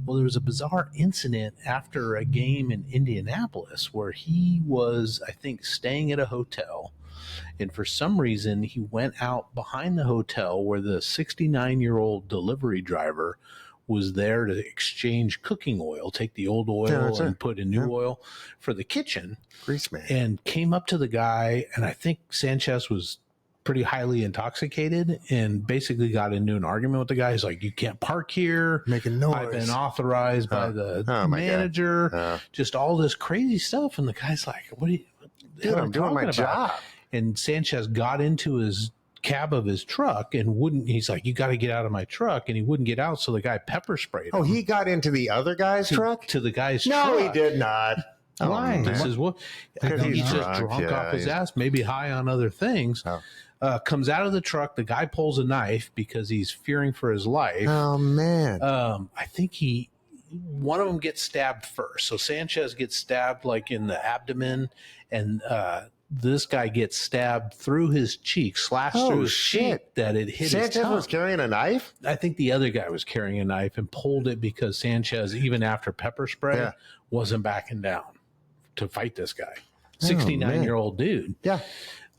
Well, there was a bizarre incident after a game in Indianapolis where he was, I think, staying at a hotel. And for some reason, he went out behind the hotel where the 69-year-old delivery driver was there to exchange cooking oil, take the old oil and put in new oil for the kitchen. Grease man. And came up to the guy, and I think Sanchez was pretty highly intoxicated and basically got into an argument with the guy. He's like, you can't park here. Making noise. I've been authorized by the manager. Just all this crazy stuff. And the guy's like, what are you Dude, I'm doing my job. And Sanchez got into his cab of his truck and wouldn't. He's like, you got to get out of my truck. And he wouldn't get out. So the guy pepper sprayed him. Oh, he got into the other guy's truck? To the guy's truck. No, he did not. Why? This is what he's just drunk off his ass, maybe high on other things. Comes out of the truck. The guy pulls a knife because he's fearing for his life. Oh man! I think one of them gets stabbed first. So Sanchez gets stabbed like in the abdomen, and this guy gets stabbed through his cheek, slashed through his cheek that it hit Sanchez his tongue. was carrying a knife? I think the other guy was carrying a knife and pulled it because Sanchez, even after pepper spray, wasn't backing down to fight this guy. 69-year-old dude. Yeah.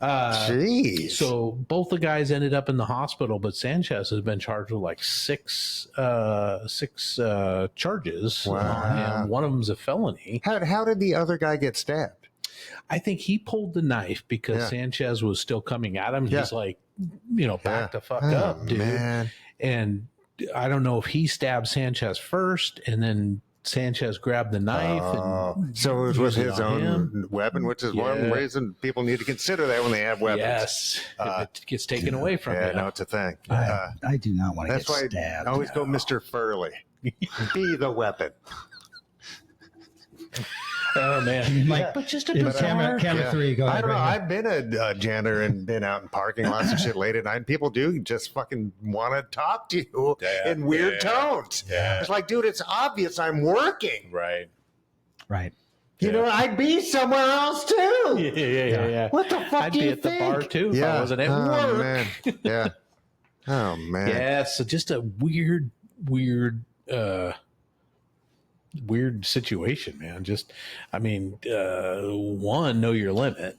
Jeez. So both the guys ended up in the hospital, but Sanchez has been charged with like six charges. Wow. And one of them's a felony. How did the other guy get stabbed? I think he pulled the knife because Sanchez was still coming at him. He's like, back the fuck up, dude. Man. And I don't know if he stabbed Sanchez first and then Sanchez grabbed the knife. And so it was with his own weapon, which is one reason people need to consider that when they have weapons. Yes. If it gets taken away from you. No, it's a thing. I do not want to get stabbed. That's why I always go Mr. Furley. Be the weapon. Oh man, but just a bizarre. Camera 3, go ahead. I don't know. I've been a janitor and been out in parking lots and shit late at night. And people do just fucking want to talk to you in weird tones. Yeah. It's like, dude, it's obvious I'm working. Right. You know, I'd be somewhere else too. Yeah. What the fuck I'd do be you at think? the bar too if I wasn't at work. Man. Yeah. Oh man. Yeah. So just a weird situation, man. Just, I mean, one, know your limit.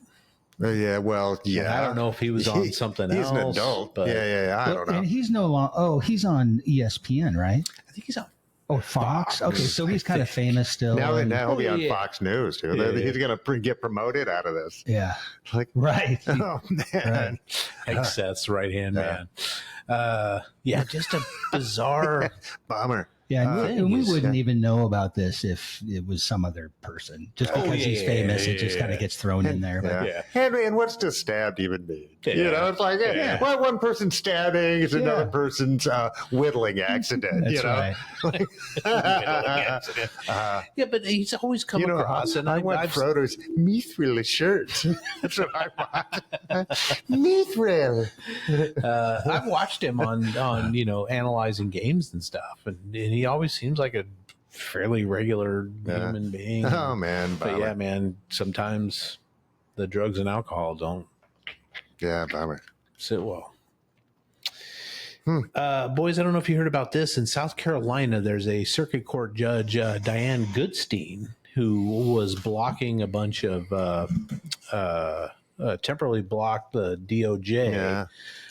Yeah, well, And I don't know if he was on something else. He's an adult. But I don't know. And he's no longer. He's on ESPN, right? I think he's on. Oh, Fox. Okay, so he's kind of famous still. Now he'll be on Fox News too. He's going to get promoted out of this. Yeah. Like, right. Oh man. Like Seth's right hand man. Just a bizarre bummer. Yeah, and we wouldn't even know about this if it was some other person. Just because he's famous, it just kind of gets thrown in there. But. And what's to stabbed even mean? You know, it's like, well, one person's stabbing is another person's whittling accident. That's right. But he's always come across. And I want Frodo's Mithril shirt. That's what I want. Mithril. I've watched him on analyzing games and stuff, and he always seems like a fairly regular human being. Oh man, but yeah, man, sometimes the drugs and alcohol don't. Yeah, bummer. Sit well. Boys, I don't know if you heard about this. In South Carolina, there's a circuit court judge, Diane Goodstein, who was blocking a bunch of temporarily blocked the DOJ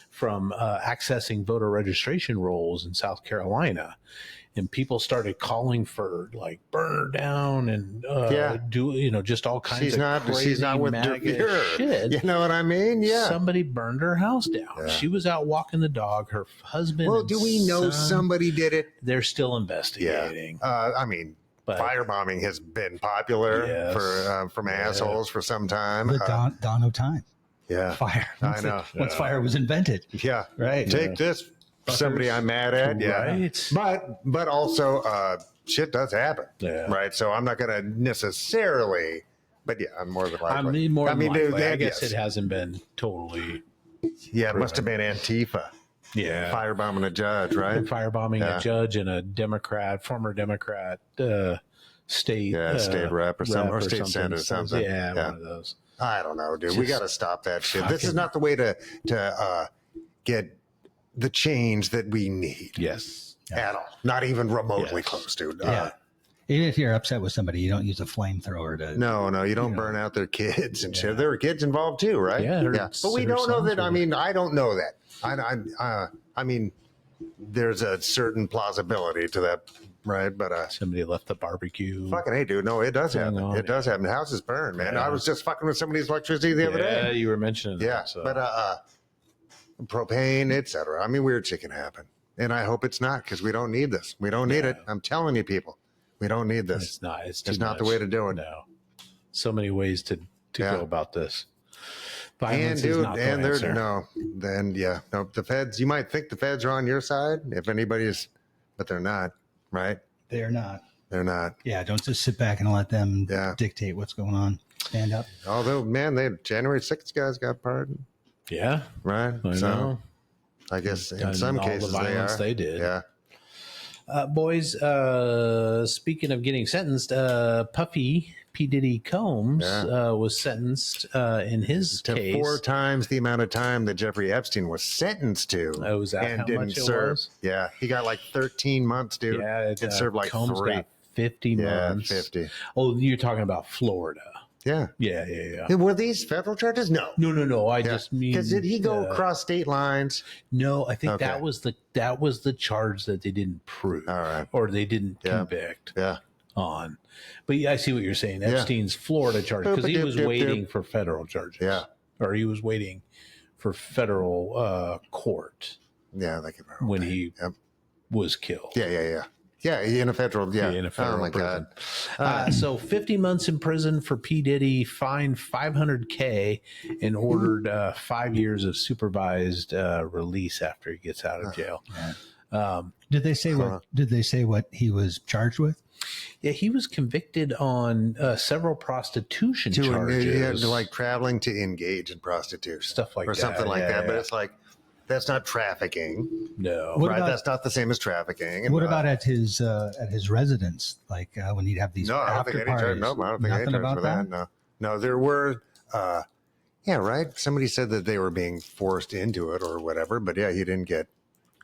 from accessing voter registration rolls in South Carolina. And people started calling for like burn her down and just all kinds of crazy she's not with MAGA shit. You know what I mean? Yeah. Somebody burned her house down. Yeah. She was out walking the dog. Her husband. Well, do we know somebody did it? They're still investigating. Yeah. I mean, firebombing has been popular from assholes for some time. The dawn of time. Yeah. Fire. Once fire was invented. Yeah. Right. Take this. Somebody I'm mad at, right. But also shit does happen, right? So I'm not going to necessarily, but I'm more than likely. I guess it hasn't been totally. Yeah, it must have been Antifa. Yeah. firebombing a judge, right? Firebombing a judge and a former Democrat state state rep or something, or state senator or something. Yeah, one of those. I don't know, dude. We got to stop that shit. This is not the way to get the change that we need. Yes. At all. Not even remotely close, dude. Even if you're upset with somebody, you don't use a flamethrower to. No, you don't burn out their kids and shit. There were kids involved too, right? Yeah. But we don't know that. I mean, I don't know that. I mean, there's a certain plausibility to that, right? But somebody left the barbecue. fucking hey, dude. No, it does happen. on. It does happen. The houses burn, man. I was just fucking with somebody's electricity the other day. Yeah, you were mentioning that. Yeah, So. but propane, etc. I mean, weird shit can happen, and I hope it's not because we don't need this. We don't need it. I'm telling you, people, we don't need this. It's not. It's not the way to do it. No. So many ways to go about this. Violence And is dude, not the and answer. the feds. You might think the feds are on your side if anybody's, but they're not, right? They're not. They're not. Yeah, don't just sit back and let them dictate what's going on. Stand up. Although, man, they January 6th guys got pardoned, Yeah, right? I know. I guess in And some all cases the violence they did. Yeah. Boys, speaking of getting sentenced, Puffy P. Diddy Combs was sentenced in his To case 4 times the amount of time that Jeffrey Epstein was sentenced to. Oh, was that and how didn't much it serve. was? Yeah, he got like 13 months, dude. Yeah, and served like Combs 3. got 50 months. 50. Oh, you're talking about Florida. Yeah. Yeah. Were these federal charges? No. No. I just mean Because did he go across state lines? No, I think Okay. that was the charge that they didn't prove, All right. or they didn't convict Yeah. on. But yeah, I see what you're saying. Epstein's Florida charge because he was waiting for federal charges. Yeah. Or he was waiting for federal court Yeah, like when he was killed. Yeah, in a federal, in a federal oh my prison. God. So 50 months in prison for P. Diddy, fined $500K, and ordered 5 years of supervised release after he gets out of jail. Did they say what? Did they say what he was charged with? Yeah, he was convicted on several prostitution charges, like traveling to engage in prostitution, stuff like or that, something like that. But yeah. it's like that's not trafficking, No, What right? about- That's not the same as trafficking. What about at his residence? Like when he'd have these No, I don't after think any charge. parties? No, I don't think any Nothing charge about for that. No, there were. Yeah, right. Somebody said that they were being forced into it or whatever, but yeah, he didn't get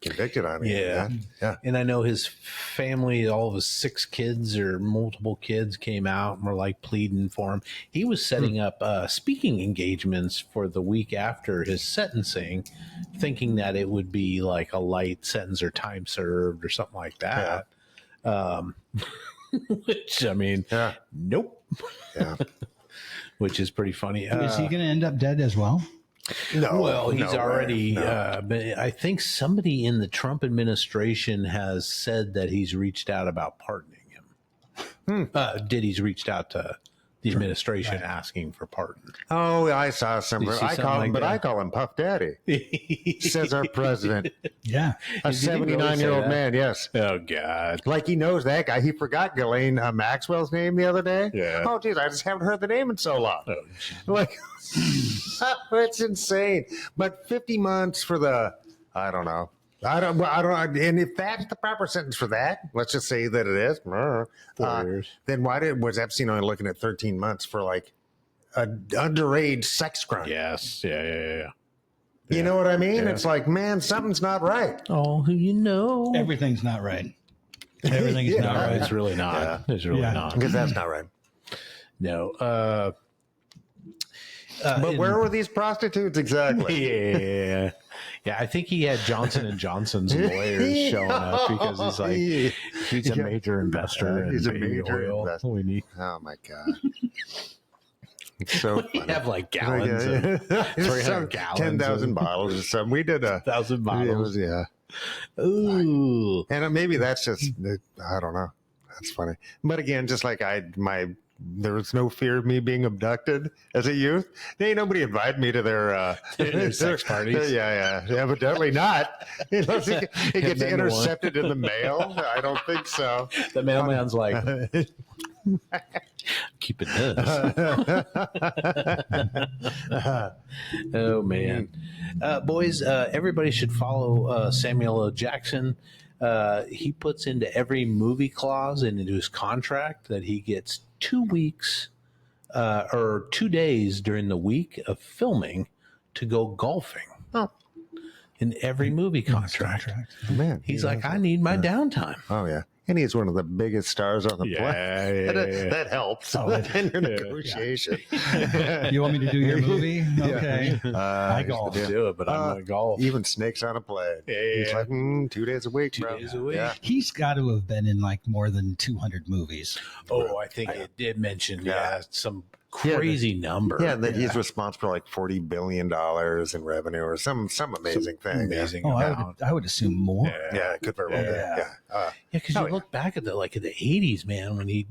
convicted on it. Yeah. And I know his family, all of his 6 kids or multiple kids came out and were like pleading for him. He was setting up speaking engagements for the week after his sentencing, thinking that it would be like a light sentence or time served or something like that. Which, I mean, nope. Yeah. Which is pretty funny. Is he going to end up dead as well? No. Well, he's no already. way. But I think somebody in the Trump administration has said that he's reached out about pardoning him. Diddy's reached out to the administration asking for pardon. Oh, I saw some. You see I something call him, like but that? I call him Puff Daddy. Says our president, Yeah. a Did he really 79-year-old say that? man. Yes. Oh God! Like he knows that guy. He forgot Ghislaine Maxwell's name the other day. Yeah. Oh, geez, I just haven't heard the name in so long. Oh, Like, it's insane. But 50 months for the, I don't know. I don't. And if that's the proper sentence for that, let's just say that it is. 4 years. Then why was Epstein only looking at 13 months for like an underage sex crime? Yes. Yeah. You know what I mean? Yeah. It's like, man, something's not right. Oh, who you know? Everything's not right. Everything is Yeah. not No, right. it's really not. Yeah. It's really Yeah. not. Because that's not right. No. But where were these prostitutes exactly? Yeah, I think he had Johnson and Johnson's lawyers showing up because he's like he's a major investor in He's a baby major oil. investor. We need Oh my God. It's so we funny. have like gallons of 300 gallons 10,000 of- bottles or something. We did 1,000 bottles. Yeah. Ooh. And maybe that's just, I don't know. That's funny. But again, just like there was no fear of me being abducted as a youth. Ain't nobody invited me to their sex parties. Yeah, evidently not. Unless it gets then intercepted in the mail. I don't think so. The mailman's like, keep it this. Oh, man. Boys, everybody should follow Samuel L. Jackson. He puts into every movie clause and into his contract that he gets 2 weeks or 2 days during the week of filming to go golfing. Oh. In every movie contract. Man, He's like, I need my downtime. Oh, yeah. And he's one of the biggest stars on the planet. That helps in your negotiation. You want me to do your movie? Okay. I golf. Do it, but I'm going to golf. Even snakes on a plane. He's like, 2 days a week, 2 days a week. Yeah. He's got to have been in like more than 200 movies. Oh, I think it did mention some crazy number. Yeah, that he's responsible for like $40 billion in revenue or some amazing thing. Amazing. I would assume more. Yeah, it could very well be. Yeah, because you look back at in the 80s, man, when he,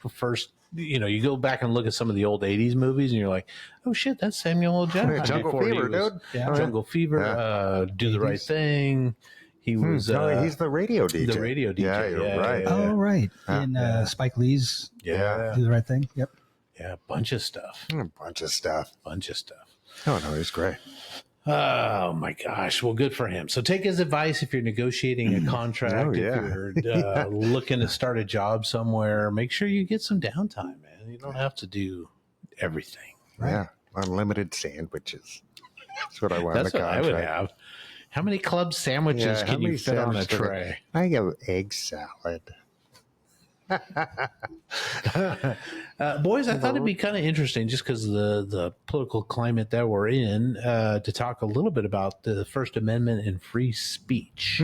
first, you go back and look at some of the old 80s movies and you're like, oh shit, that's Samuel L. Jackson. Jungle Fever, dude. Yeah. Jungle Fever, Do the Right Thing. He was. He's the radio DJ. The radio DJ. Yeah, you're right. Oh, right. In Spike Lee's Do the Right Thing. Yep. Yeah, a bunch of stuff. A bunch of stuff. Oh, no, he's great. Oh, my gosh. Well, good for him. So take his advice if you're negotiating a contract, if you're looking to start a job somewhere, make sure you get some downtime, man. You don't have to do everything. Right? Yeah, unlimited sandwiches. That's what I want in the That's what contract. I would have. How many club sandwiches can you fit on a tray? I have egg salad. Boys, I thought it'd be kind of interesting just because of the political climate that we're in to talk a little bit about the First Amendment and free speech,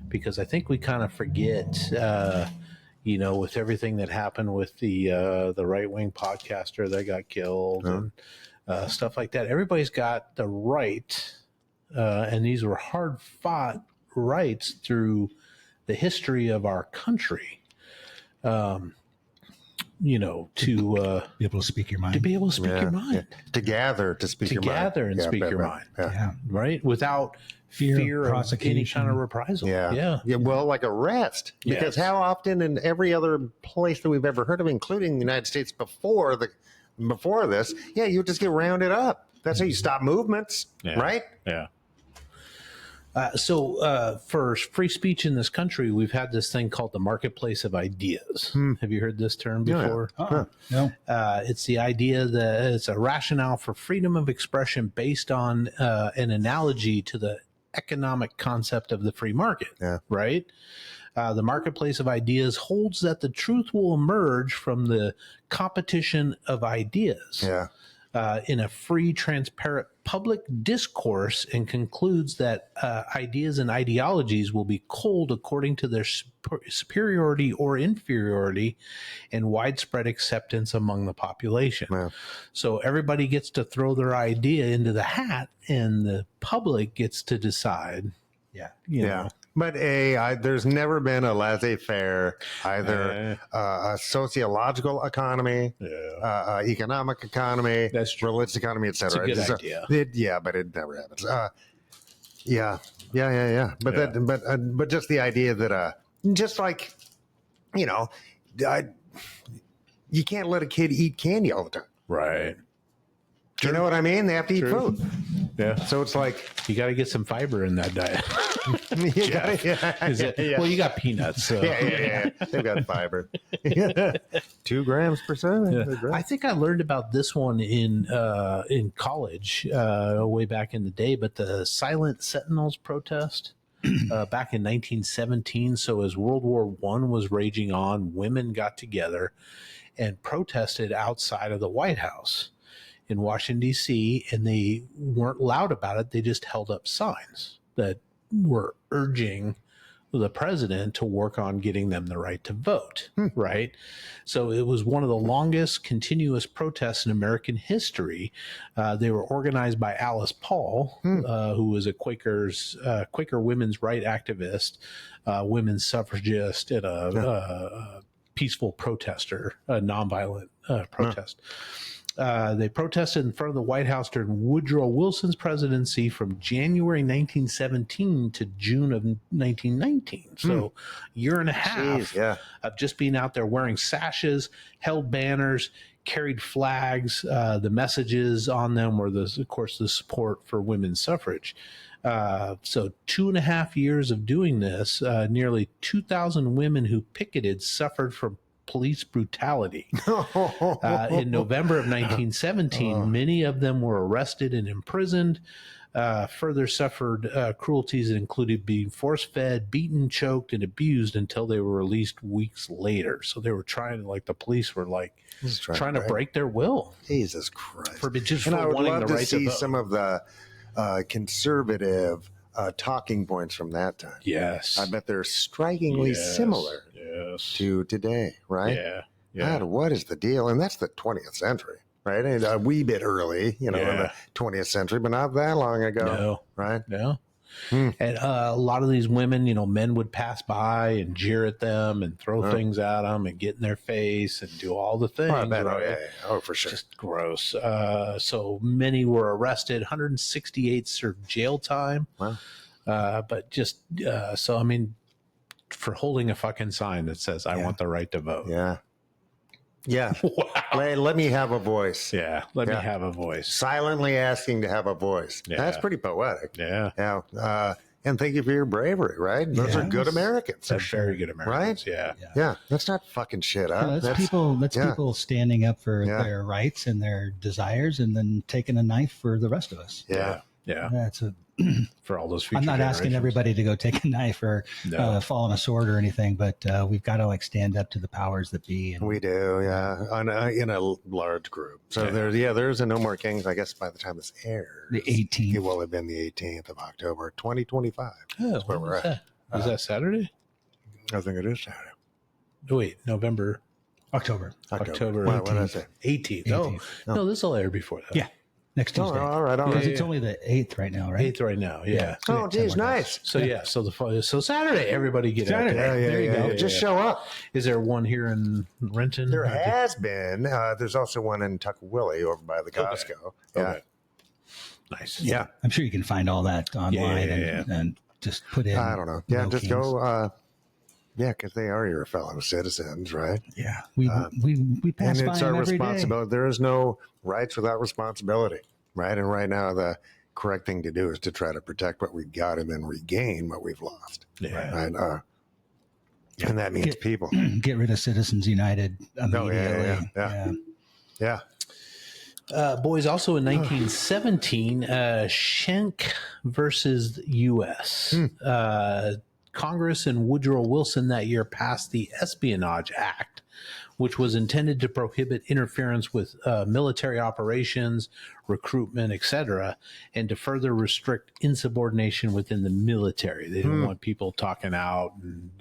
because I think we kind of forget, with everything that happened with the right-wing podcaster that got killed and stuff like that. Everybody's got the right, and these were hard-fought rights through the history of our country. To be able to speak your mind. To be able to speak your mind. To gather to speak your mind. To gather and speak your mind. Right? Without fear of any kind of reprisal. Yeah. Well, like arrest. Because how often in every other place that we've ever heard of, including the United States before this, you just get rounded up. That's how you stop movements, right? Yeah. So for free speech in this country, we've had this thing called the marketplace of ideas. Have you heard this term before? No. It's the idea that it's a rationale for freedom of expression based on an analogy to the economic concept of the free market, right? The marketplace of ideas holds that the truth will emerge from the competition of ideas. In a free, transparent public discourse, and concludes that ideas and ideologies will be culled according to their superiority or inferiority and widespread acceptance among the population. So everybody gets to throw their idea into the hat and the public gets to decide. You know. But there's never been a laissez-faire, either a sociological economy, economic economy, religious economy, etc. It's a good idea. But it never happens. But just the idea that just like you can't let a kid eat candy all the time, Right. You know what I mean? They have to eat food. Yeah. So it's like you got to get some fiber in that diet. Well, you got peanuts. So. Yeah. They've got fiber. 2 grams per serving. I think I learned about this one in college way back in the day, but the Silent Sentinels protest back in 1917. So as World War I was raging on, women got together and protested outside of the White House in Washington, D.C., and they weren't loud about it. They just held up signs that were urging the president to work on getting them the right to vote, right? So it was one of the longest continuous protests in American history. They were organized by Alice Paul, who was a Quaker women's right activist, women's suffragist, and a peaceful protester, a nonviolent protest. They protested in front of the White House during Woodrow Wilson's presidency from January 1917 to June of 1919. So a year and a half of just being out there wearing sashes, held banners, carried flags. The messages on them were, of course, the support for women's suffrage. So 2.5 years of doing this, nearly 2,000 women who picketed suffered from police brutality. In November of 1917, many of them were arrested and imprisoned. Further suffered cruelties that included being force-fed, beaten, choked, and abused until they were released weeks later. So they were trying, like the police were like trying to break their will. Jesus Christ! And I would love to see some of the conservative talking points from that time. Yes, I bet they're strikingly similar to today, right? Yeah. God, what is the deal? And that's the 20th century, right? And a wee bit early, in the 20th century, but not that long ago, right? No. And a lot of these women, men would pass by and jeer at them and throw things at them and get in their face and do all the things. Oh, for sure. Just gross. So many were arrested. 168 served jail time. Wow. But just for holding a fucking sign that says, I want the right to vote. Yeah. Wow. Let me have a voice. Yeah. Let me have a voice. Silently asking to have a voice. Yeah. That's pretty poetic. Yeah. And thank you for your bravery, right? Those are good Americans. They're very good Americans. Right? Yeah. Yeah. Let's not fucking shit up. That's people standing up for their rights and their desires and then taking a knife for the rest of us. Yeah. That's for all those future I'm not asking generations. everybody to go take a knife or fall on a sword or anything, but we've got to stand up to the powers that be. And we do, in a large group. So there's a No More Kings, I guess, by the time this airs. The 18th. It will have been the 18th of October, 2025. Oh, That's where we're at. Is that Saturday? I think it is Saturday. Wait, November. October. What did I say? 18th. Oh, no, this will air before that. Yeah. Next Tuesday. All right. Because it's only the 8th right now, right? 8th right now, yeah. Oh, geez, nice. So Saturday, everybody get out Saturday. there. There you go. Just show up. Is there one here in Renton? There has been. There's also one in Tuckawilly over by the Costco. Okay. Nice. Yeah. I'm sure you can find all that online and just put in. I don't know. Yeah, just Kings. go. Because they are your fellow citizens, right? Yeah. We pass and by it's them our every day. responsibility. There is no rights without responsibility, right? And right now, the correct thing to do is to try to protect what we've got and then regain what we've lost. Yeah. Right? And that means people. Get rid of Citizens United immediately. Yeah. Boys, also in 1917, Schenck versus U.S. Congress and Woodrow Wilson that year passed the Espionage Act, which was intended to prohibit interference with military operations, recruitment, etc., and to further restrict insubordination within the military. They didn't want people talking out, and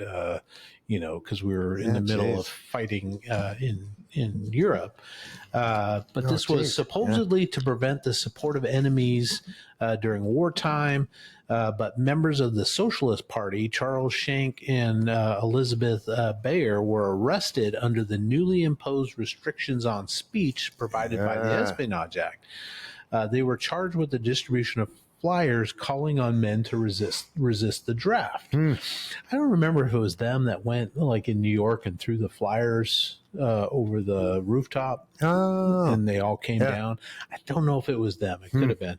because we were in the middle of fighting in Europe. But this was supposedly to prevent the support of enemies during wartime. But members of the Socialist Party, Charles Schenck and Elizabeth Bayer, were arrested under the newly imposed restrictions on speech provided by the Espionage Act. They were charged with the distribution of flyers calling on men to resist the draft. I don't remember if it was them that went like in New York and threw the flyers over the rooftop and they all came down. I don't know if it was them. It could have been.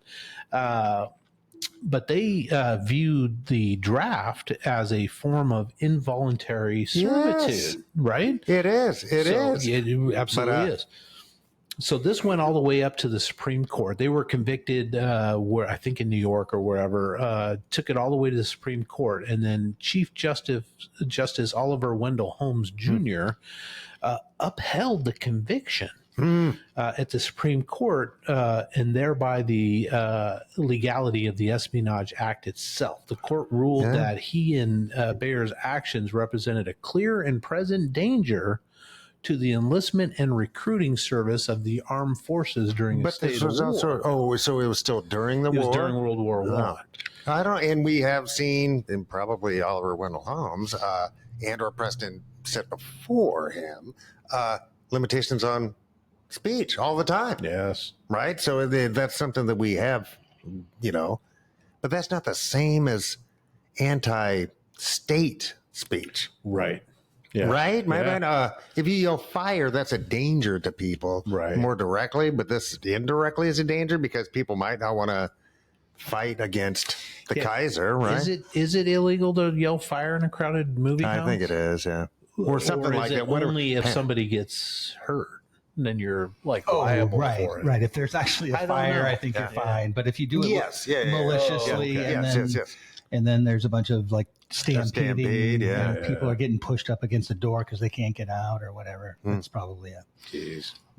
But they viewed the draft as a form of involuntary servitude, right? It is. It absolutely is. So this went all the way up to the Supreme Court. They were convicted, where I think in New York or wherever, took it all the way to the Supreme Court. And then Chief Justice Oliver Wendell Holmes Jr. Upheld the conviction at the Supreme Court, and thereby the legality of the Espionage Act itself. The court ruled that he and Bayer's actions represented a clear and present danger to the enlistment and recruiting service of the armed forces during a state of war. So it was still during the war? It was during World War I. And we have seen, and probably Oliver Wendell Holmes and or Preston said before him, limitations on speech all the time. Yes. Right. So that's something that we have, but that's not the same as anti-state speech. Right. Yeah. Right. Yeah. If you yell fire, that's a danger to people more directly, but this indirectly is a danger because people might not want to fight against the Kaiser. Right. Is it illegal to yell fire in a crowded movie house? I think it is. Yeah. Or something like that. Only if somebody gets hurt, then you're like liable for it. Right. If there's actually a fire, I think you're fine. But if you do it maliciously, and then there's a bunch of like stampede, people are getting pushed up against the door because they can't get out or whatever. That's probably a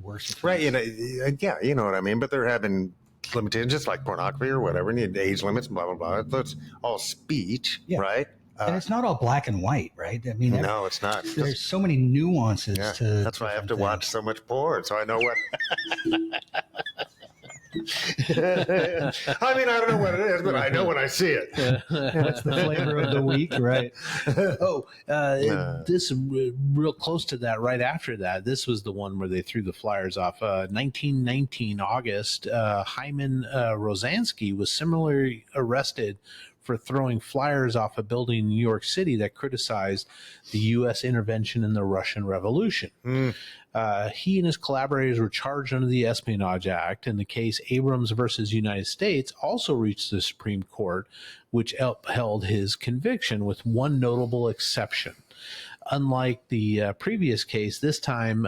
worse offense. Right. You know what I mean. But they're having limitations, just like pornography or whatever. Need age limits, blah blah blah. That's all speech, right? And it's not all black and white, right? I mean, no, it's not. There's so many nuances to. That's why I have to watch so much porn, so I know what. I mean, I don't know what it is, but I know when I see it. What's the flavor of the week, right? This real close to that. Right after that, this was the one where they threw the flyers off. 1919 August, Hyman Rosansky was similarly arrested for throwing flyers off a building in New York City that criticized the U.S. intervention in the Russian Revolution. He and his collaborators were charged under the Espionage Act, and the case Abrams versus United States also reached the Supreme Court, which upheld his conviction with one notable exception. Unlike the previous case, this time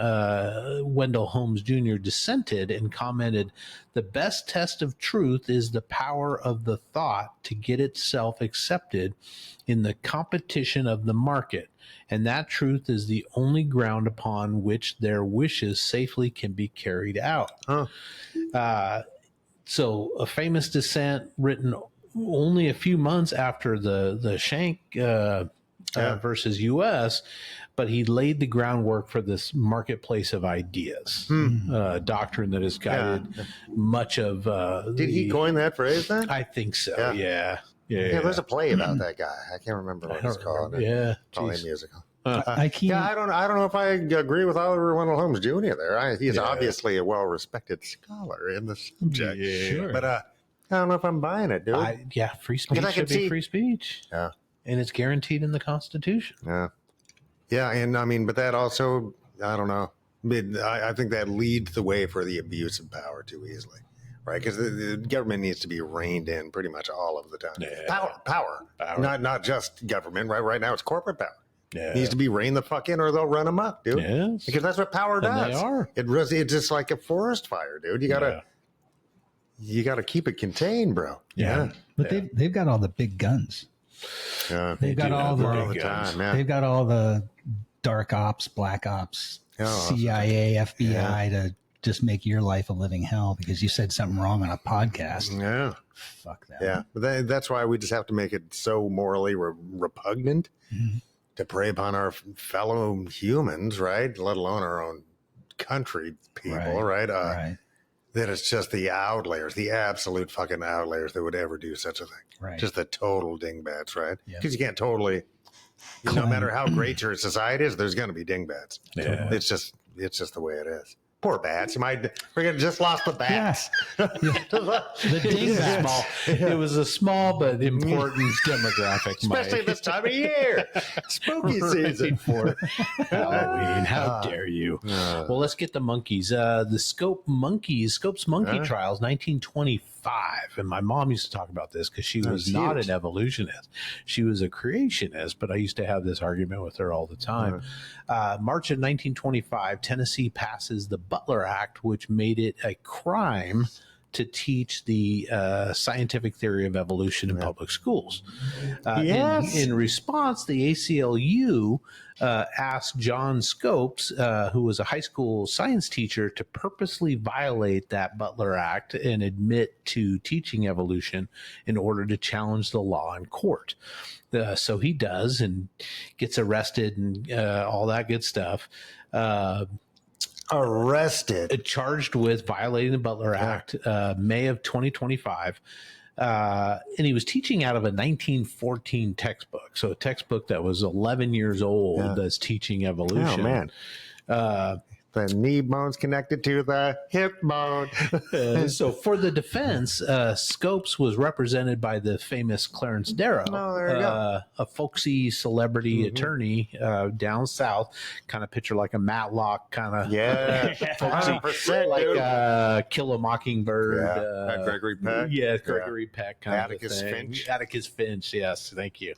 Wendell Holmes Jr. dissented and commented, "The best test of truth is the power of the thought to get itself accepted in the competition of the market, and that truth is the only ground upon which their wishes safely can be carried out." So a famous dissent written only a few months after the Shank versus U.S., but he laid the groundwork for this marketplace of ideas, doctrine that has guided much of. Did he coin that phrase then? I think so. Yeah. There's a play about that guy. I can't remember what it's called. Probably a musical. I don't know if I agree with Oliver Wendell Holmes Jr. there. He's obviously a well-respected scholar in the subject. Sure. But I don't know if I'm buying it, dude. Free speech should be free speech. Yeah. And it's guaranteed in the Constitution. Yeah, and I mean, but that also, I don't know. I think that leads the way for the abuse of power too easily, right? Because the government needs to be reined in pretty much all of the time. Power. Not just government, right? Right now it's corporate power. It needs to be reined the fuck in or they'll run amok, dude. Yes. Because that's what power does. And they are. It's just like a forest fire, dude. You gotta keep it contained, bro. Yeah. But they've got all the big guns. They've got all the time. They've got all the dark ops, black ops, CIA, FBI to just make your life a living hell because you said something wrong on a podcast. Yeah. Fuck that. Yeah. But that's why we just have to make it so morally repugnant to prey upon our fellow humans, right? Let alone our own country people, right? That it's just the outliers, the absolute fucking outliers that would ever do such a thing. Right. Just the total dingbats, right? Because you can't totally, no matter how great your society is, there's going to be dingbats. Yeah. It's just the way it is. Poor bats. We're just lost the bats. The dingbats. It was a small but important demographic, especially this time of year. Spooky season for Halloween. How dare you? Well, let's get the monkeys. The Scopes monkey trials, 1925. And my mom used to talk about this because she was not an evolutionist. She was a creationist, but I used to have this argument with her all the time. March of 1925, Tennessee passes the Butler Act, which made it a crime to teach the scientific theory of evolution in public schools. In response, the ACLU asked John Scopes, who was a high school science teacher, to purposely violate that Butler Act and admit to teaching evolution in order to challenge the law in court. So he does and gets arrested and all that good stuff. Charged with violating the Butler Act, May of 2025. And he was teaching out of a 1914 textbook. So a textbook that was 11 years old that's teaching evolution. Oh, man. The knee bone's connected to the hip bone. So for the defense, Scopes was represented by the famous Clarence Darrow, there you go. a folksy celebrity attorney down south, kind of picture like a Matlock kind of Yeah, folksy, 100%, like Kill a Mockingbird. Gregory Peck. Yeah, Gregory Peck kind Atticus of thing. Finch. Atticus Finch, yes, thank you.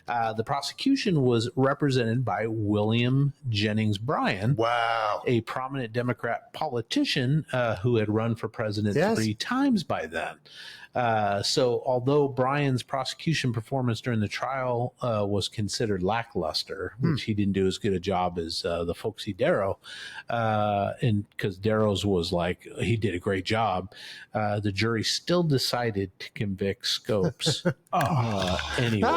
The prosecution was represented by William Jennings Bryan, Wow. a prominent Democrat politician who had run for president Yes. 3 times by then. So although Bryan's prosecution performance during the trial was considered lackluster, which he didn't do as good a job as the folksy Darrow, and because Darrow's was like, he did a great job, the jury still decided to convict Scopes anyway.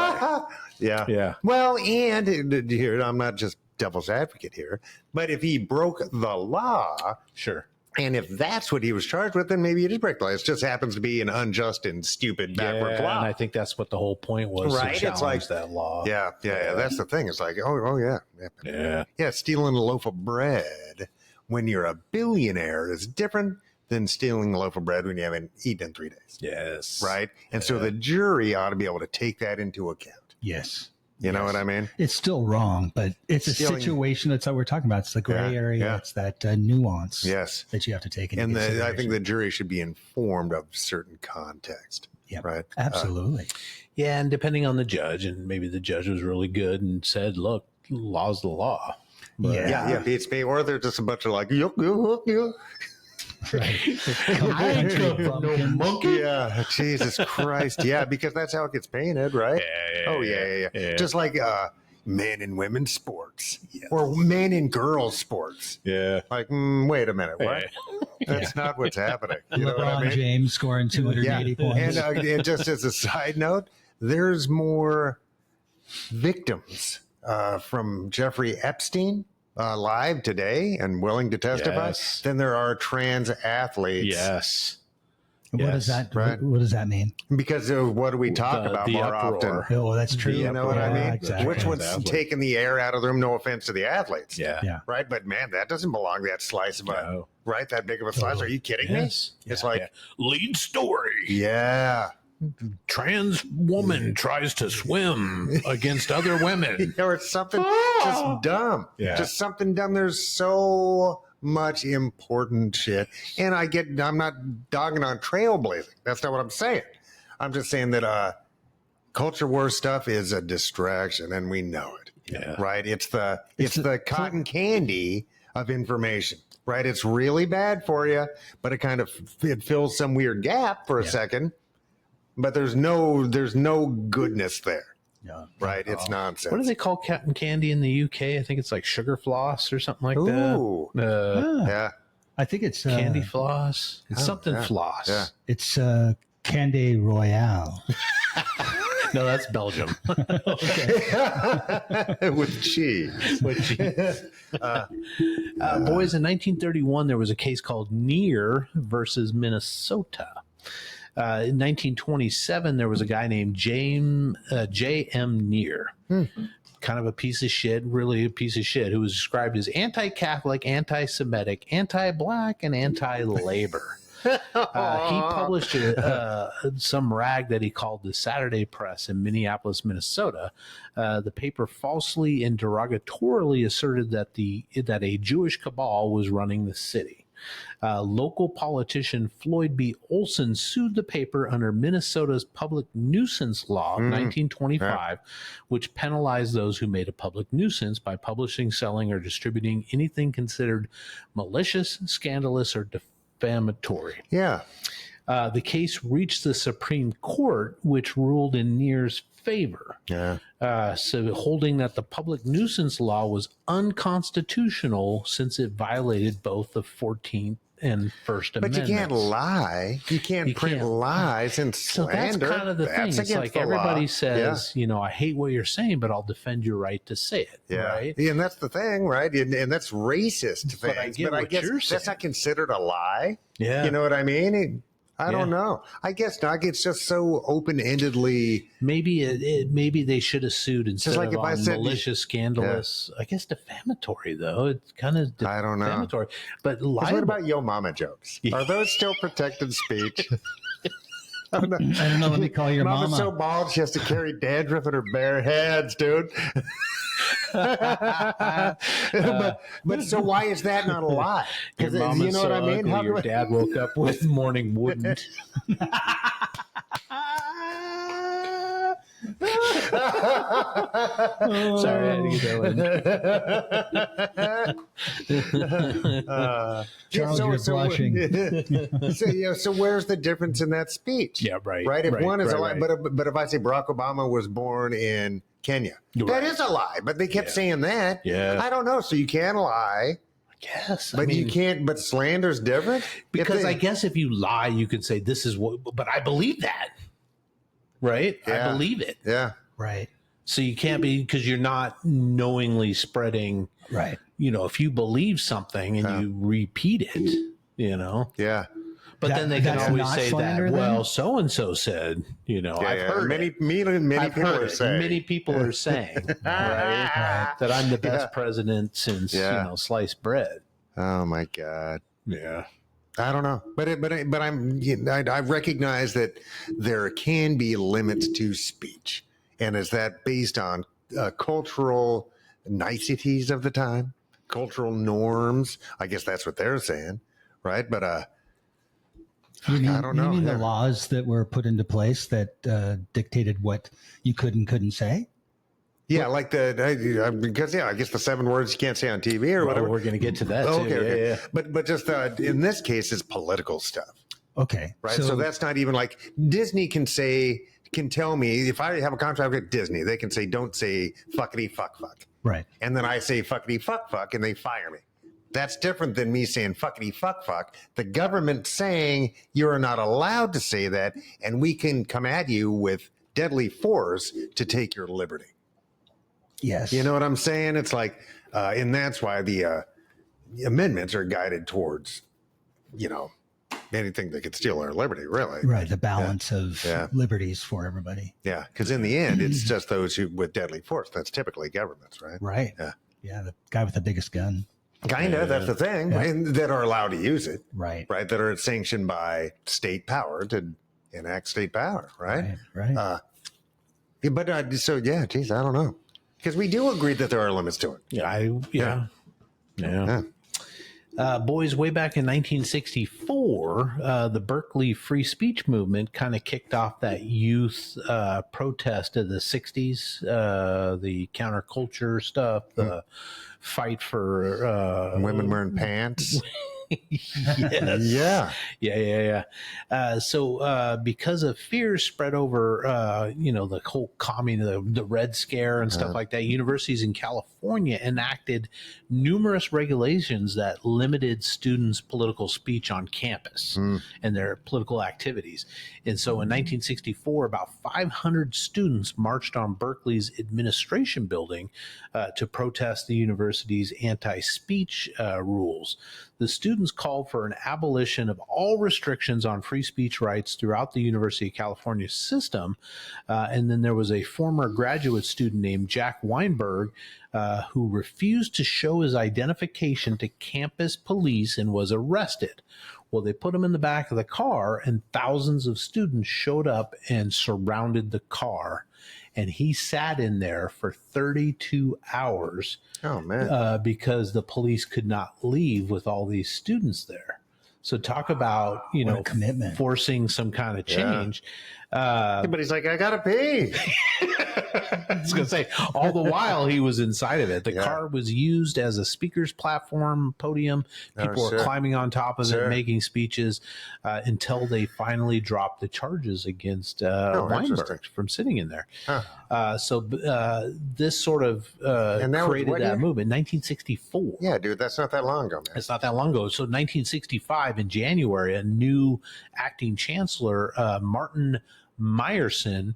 Yeah. Well, and here, I'm not just devil's advocate here, but if he broke the law, Sure. and if that's what he was charged with, then maybe he did break the law. It just happens to be an unjust and stupid backwards law. And I think that's what the whole point was, Right, to it's like- challenge that law. Yeah. That's the thing. It's like, yeah, stealing a loaf of bread when you're a billionaire is different than stealing a loaf of bread when you haven't eaten in 3 days. Yes. Right. And so the jury ought to be able to take that into account. Yes. You know what I mean? It's still wrong, but it's a Stealing- situation. That's what we're talking about. It's the gray Yeah, area. yeah. It's that nuance Yes. that you have to take into And consideration. I think the jury should be informed of certain context. Yeah, Right. absolutely. Yeah, and depending on the judge, and maybe the judge was really good and said, look, law's the law. But- Yeah, beats me. Or they're just a bunch of like, yuck. Right. no monkey. Yeah, Jesus Christ. Yeah, because that's how it gets painted, right? Yeah. Just like men and women's sports or men and girls sports. Yeah. Like, wait a minute, what? That's not what's happening. You know what I LeBron mean? James scoring 280 points. And just as a side note, there's more victims from Jeffrey Epstein live today and willing to testify Yes. than there are trans athletes. Yes. What does that? right. What does that mean? Because of what do we talk about the more uproar. often? Oh, that's true. You know what I Yeah, mean? Exactly. Which one's Exactly. taking the air out of the room? No offense to the athletes. Yeah. Yeah. Right? But man, that doesn't belong to that slice of a, No. right? That big of a slice. Are you kidding Yes. me? It's like, Lead story. yeah. Trans woman tries to swim against other women. Or it's something just dumb. Yeah. Just something dumb. There's so much important shit. And I'm not dogging on trailblazing. That's not what I'm saying. I'm just saying that culture war stuff is a distraction and we know it. Yeah. Right? It's the cotton candy of information. Right? It's really bad for you, but it fills some weird gap for a second. But there's no goodness there. Yeah. Right? It's nonsense. What do they call cotton candy in the UK? I think it's like sugar floss or something like Ooh. that. Yeah. I think it's Candy floss. It's something yeah. floss. Yeah. It's Candy Royale. No, that's Belgium. With cheese. Boys, in 1931, there was a case called Near versus Minnesota. In 1927, there was a guy named J.M. Near. Kind of a piece of shit, really a piece of shit, who was described as anti-Catholic, anti-Semitic, anti-black, and anti-labor. He published some rag that he called the Saturday Press in Minneapolis, Minnesota. The paper falsely and derogatorily asserted that a Jewish cabal was running the city. Local politician Floyd B. Olson sued the paper under Minnesota's public nuisance law of 1925, which penalized those who made a public nuisance by publishing, selling, or distributing anything considered malicious, scandalous, or defamatory. Yeah. The case reached the Supreme Court, which ruled in Near's favor. Yeah. So holding that the public nuisance law was unconstitutional since it violated both the 14th and First But Amendments. you can't lie. You can't print lies and So slander. that's kind of the thing. It's against like the everybody law. says, I hate what you're saying, but I'll defend your right to say it. Yeah. Right? Yeah, and that's the thing, right? And that's racist But things. I get what guess you're that's saying. not considered a lie. Yeah. You know what I mean? I don't know. I guess not. It's just so open-endedly. Maybe they should have sued instead like of if I on said- malicious, scandalous. I guess defamatory though. It's kind of I don't know. defamatory. But 'Cause libel, what about yo mama jokes? Are those still protected speech? I don't know. I don't know. Let me call your Mama's mama. so bald she has to carry dandruff in her bare hands, dude. but so why is that not a lie? your Because mama's you know so what I mean? ugly, How do your I- dad woke up with morning wouldn't. Sorry, I had to get that one. Charles, you're blushing. So where's the difference in that speech? Yeah, right. Right. If right, one is a lie, right. but if I say Barack Obama was born in Kenya, You're that right. is a lie. But they kept saying that. Yeah. I don't know. So you can lie, Yes, but you can't. But slander's different because If they- I guess if you lie, you can say this is what. But I believe that, right? Yeah. I believe it. yeah. Right. So you can't be because you're not knowingly spreading. Right. You know, if you believe something and you repeat it, you know. Yeah. But That- then they can that's always not say slander, that. then? Well, so and so said. You know, Yeah, I've yeah. heard many it. many I've people heard are it. saying. Many people are saying right, that I'm the best Yeah. president since Yeah. sliced bread. Oh my God. Yeah. I don't know, but I recognize that there can be limits to speech, and is that based on cultural niceties of the time, cultural norms? I guess that's what they're saying, right? But You mean, I don't know. You mean Yeah. the laws that were put into place that dictated what you could and couldn't say? yeah, like because I guess the 7 words you can't say on TV or Well, whatever. we're going to get to that. Oh, too. okay. Yeah, yeah. But just in this case, it's political stuff. Okay. Right. So that's not even like Disney can tell me if I have a contract with Disney, they can say, don't say fuckity fuck. right. And then I say fuckity fuck and they fire me. That's different than me saying fuckity fuck. The government saying you're not allowed to say that, and we can come at you with deadly force to take your liberty. Yes. You know what I'm saying? It's like, and that's why the amendments are guided towards, anything that could steal our liberty, really. Right. The balance of Yeah. liberties for everybody. Yeah, because in the end, it's just those who with deadly force. That's typically governments, right? Right. Yeah. Yeah. The guy with the biggest gun. Kind of. That's the thing, Yeah. and that are allowed to use it, Right. right? That are sanctioned by state power to enact state power, right? Right. So yeah, geez, I don't know, because we do agree that there are limits to it. Yeah. Boys, way back in 1964, the Berkeley free speech movement kind of kicked off that youth protest of the 60s, the counterculture stuff, the fight for Women wearing pants. yes. Yeah. So because of fears spread over, the whole the Red Scare and stuff like that, universities in California enacted numerous regulations that limited students' political speech on campus and their political activities. And so in 1964, about 500 students marched on Berkeley's administration building to protest the university's anti-speech rules. The students called for an abolition of all restrictions on free speech rights throughout the University of California system. And then there was a former graduate student named Jack Weinberg who refused to show his identification to campus police and was arrested. Well, they put him in the back of the car, and thousands of students showed up and surrounded the car. And he sat in there for 32 hours. Oh man. Because the police could not leave with all these students there. So talk about, What a commitment. forcing some kind of change. But he's like, I gotta pee. I was going to say, all the while he was inside of it. The car was used as a speaker's platform, podium. People were climbing on top of it, making speeches until they finally dropped the charges against Weinberg from sitting in there. So this sort of And that was created what that year? movement, 1964. Yeah, dude, that's not that long ago, man. It's not that long ago. So 1965 in January, a new acting chancellor, Martin Meyerson,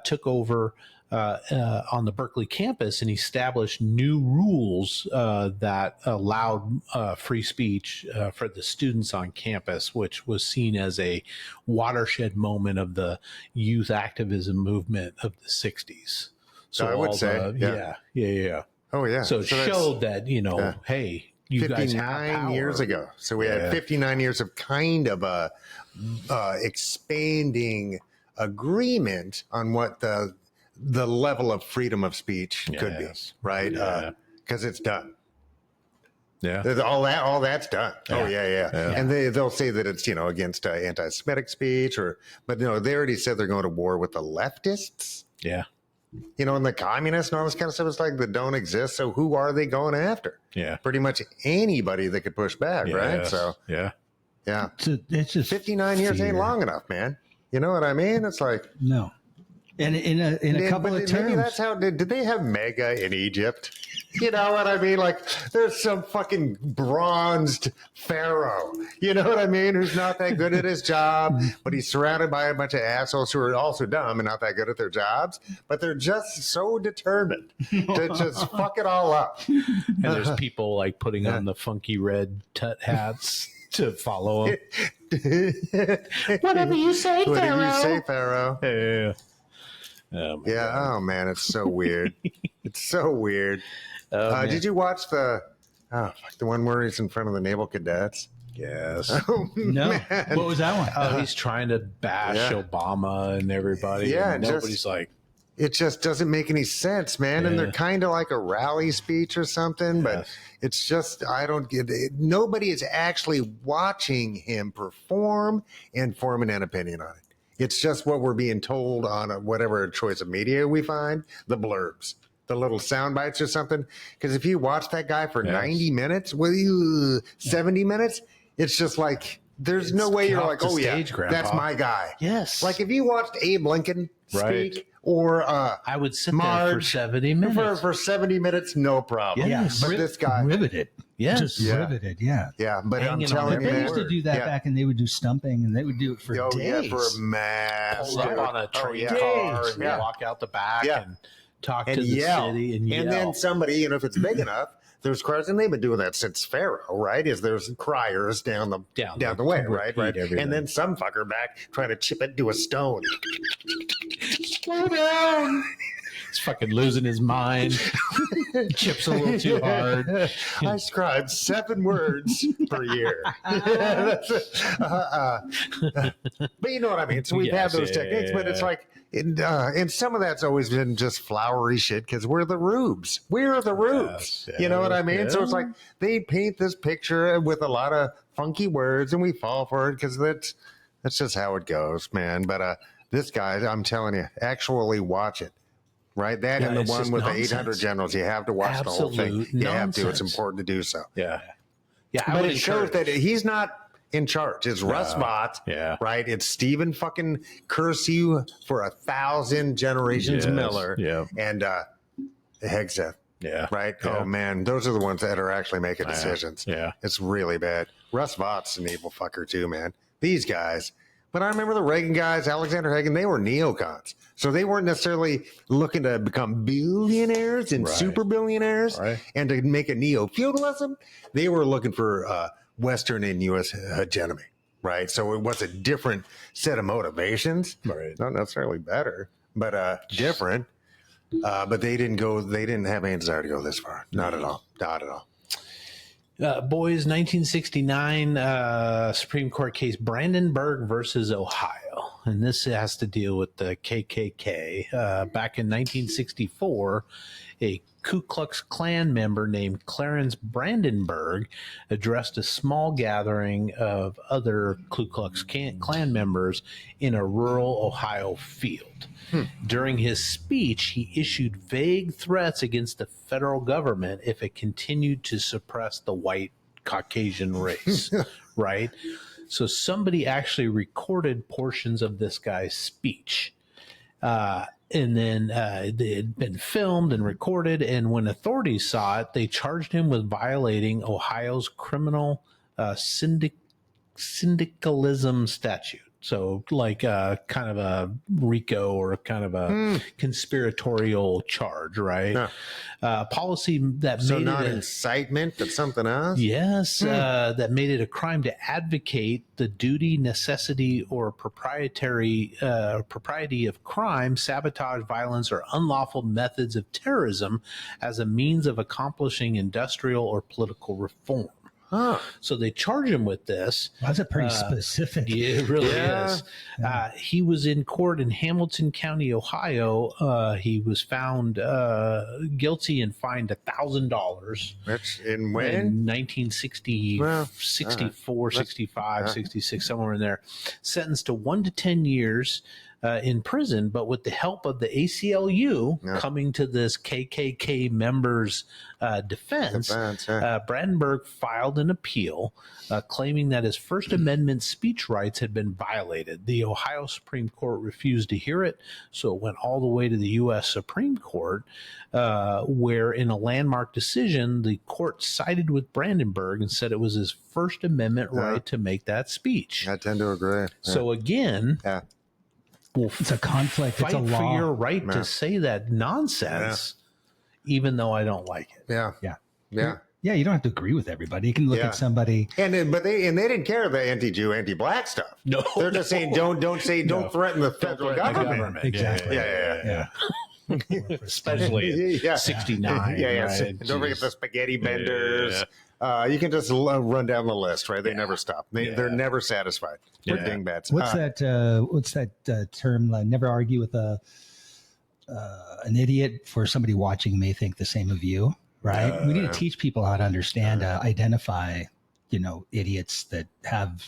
took over on the Berkeley campus and established new rules that allowed free speech for the students on campus, which was seen as a watershed moment of the youth activism movement of the 60s. So I would say, yeah. Oh, yeah. So it showed that, hey, you guys have 59 power. years ago. So we had 59 years of kind of a expanding agreement on what the level of freedom of speech could be, right? Because it's done. Yeah. All that's done. Oh, yeah. And they'll say that it's, against anti-Semitic speech but no, they already said they're going to war with the leftists. Yeah. And the communists and all this kind of stuff. It's like that don't exist. So who are they going after? Yeah. Pretty much anybody that could push back, right? So, yeah. It's just 59 years ain't long enough, man. You know what I mean? It's like, no. And in a couple of terms, maybe that's how did they have mega in Egypt? You know what I mean? Like there's some fucking bronzed pharaoh. You know what I mean? Who's not that good at his job, but he's surrounded by a bunch of assholes who are also dumb and not that good at their jobs, but they're just so determined to just fuck it all up. And there's people like putting on the funky red tut hats to follow him. Whatever you say, Pharaoh. Yeah. Oh man, it's so weird. It's so weird. Did you watch the one where he's in front of the naval cadets? Yes. Oh, no. man. What was that one? Oh, he's trying to bash Obama and everybody. Yeah, and nobody's like, it just doesn't make any sense, man. And they're kind of like a rally speech or something, but it's just, I don't get it. Nobody is actually watching him perform and forming an opinion on it. It's just what we're being told on whatever choice of media we find, the blurbs, the little sound bites or something. Because if you watch that guy for 90 minutes, 70 minutes, it's just like, there's no way you're like, oh yeah, that's my guy. yes. Like if you watched Abe Lincoln speak or I would sit Marge there for 70 minutes. For 70 minutes, no problem. Yes. But this guy, riveted. Yes. Just riveted, yeah. yeah, but I'm Hanging on telling you, They every used to do that back, and they would do stumping, and they would do it for days. Yeah, for a mass. Pull up on a train car and walk out the back and talk to the city and yell. And then somebody, if it's big enough, there's criers, and they've been doing that since Pharaoh, right? There's criers down the way, right? Everything. And then some fucker back trying to chip it to a stone. Slow down. He's fucking losing his mind. Chips a little too hard. I scribed 7 words per year. But you know what I mean? So we've had those techniques, but it's like, and some of that's always been just flowery shit because we're the rubes. We're the rubes. You know what I mean? So it's like they paint this picture with a lot of funky words and we fall for it because that's just how it goes, man. But this guy, I'm telling you, actually watch it. Right? That and the one with the 800 generals. You have to watch the whole thing. You have to. It's important to do so. Yeah. But it shows that he's not in charge. It's Russ Vought. Yeah. Right? It's Stephen fucking curse you for 1,000 generations Miller. Yeah. And Hegseth. Yeah. Right? Yeah. Oh, man. Those are the ones that are actually making decisions. Yeah. It's really bad. Russ Vaught's an evil fucker too, man. These guys. But I remember the Reagan guys, Alexander Hagen, they were neocons. So they weren't necessarily looking to become billionaires and super billionaires and to make a neo-feudalism. They were looking for Western and U.S. hegemony, right? So it was a different set of motivations. Right. Not necessarily better, but different. But they didn't have any desire to go this far. Not at all. Not at all. Boys, 1969 Supreme Court case Brandenburg versus Ohio. And this has to deal with the KKK. Back in 1964, a Ku Klux Klan member named Clarence Brandenburg addressed a small gathering of other Ku Klux Klan members in a rural Ohio field. During his speech, he issued vague threats against the federal government if it continued to suppress the white Caucasian race, right? So somebody actually recorded portions of this guy's speech. And then it had been filmed and recorded. And when authorities saw it, they charged him with violating Ohio's criminal syndicalism statute. So like kind of a RICO or kind of a conspiratorial charge, right? Yeah. Policy that So made not it incitement, but something else? yes, that made it a crime to advocate the duty, necessity, or propriety of crime, sabotage, violence, or unlawful methods of terrorism as a means of accomplishing industrial or political reform. Huh. So they charge him with this. That's a pretty specific. Yeah, it really Yeah. is. He was in court in Hamilton County, Ohio. He was found guilty and fined $1,000 That's in when? in 1960, Well, 64, Let's- 65, 66, somewhere in there. Sentenced to 1 to 10 years in prison, but with the help of the ACLU coming to this KKK members' defense, Brandenburg filed an appeal claiming that his First Amendment speech rights had been violated. The Ohio Supreme Court refused to hear it, so it went all the way to the U.S. Supreme Court, where in a landmark decision, the court sided with Brandenburg and said it was his First Amendment right to make that speech. I tend to agree. Yeah. So again, It's a conflict. fight It's a law. for your right to say that nonsense, even though I don't like it. Yeah. Yeah. Yeah. Yeah, you don't have to agree with everybody. You can look Yeah. at somebody. And then, but they didn't care the anti-Jew, anti-black stuff. No, They're just saying don't threaten the federal government. Exactly. Yeah. Especially Yeah. 69. Yeah. Right? And don't forget the spaghetti benders. Yeah. You can just run down the list, right? They never stop. They're never satisfied. They're Yeah. dingbats. What's that term? Never argue with an idiot, for somebody watching may think the same of you, right? We need to teach people how to understand, identify, idiots that have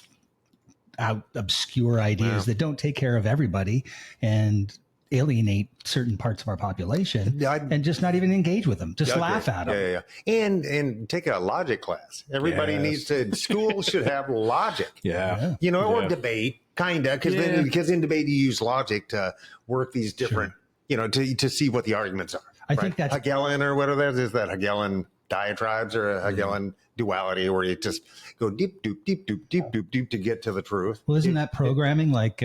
obscure ideas that don't take care of everybody and alienate certain parts of our population, and just not even engage with them, just laugh at them. Yeah. And take a logic class. Everybody needs to. School should have logic. Yeah. Or debate, kinda, because in debate you use logic to work these different, to see what the arguments are. I think that's Hegelian or whatever that is. That Hegelian diatribes or a Hegelian duality, where you just go deep, doop, deep, doop, deep, doop, deep to get to the truth. Well, isn't that programming like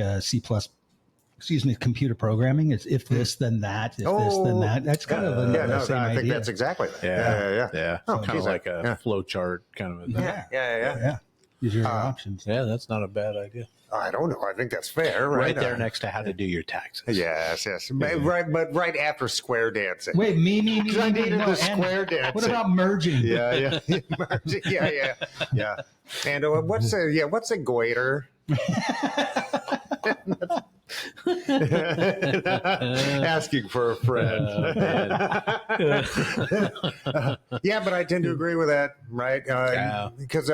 computer programming? It's if this, then that, if this, then that. That's kind of the same I think idea. that's exactly that. Yeah. Oh, kind of like a flow chart kind of a thing. Yeah. These are your options. Yeah, that's not a bad idea. I don't know. I think that's fair. Right there next to how to do your taxes. Yes. Right, but right after square dancing. Wait, me. I needed no, the square dancing. What about merging? Yeah. Yeah. And what's a goiter? Asking for a friend. Yeah, but I tend to agree with that, right? Because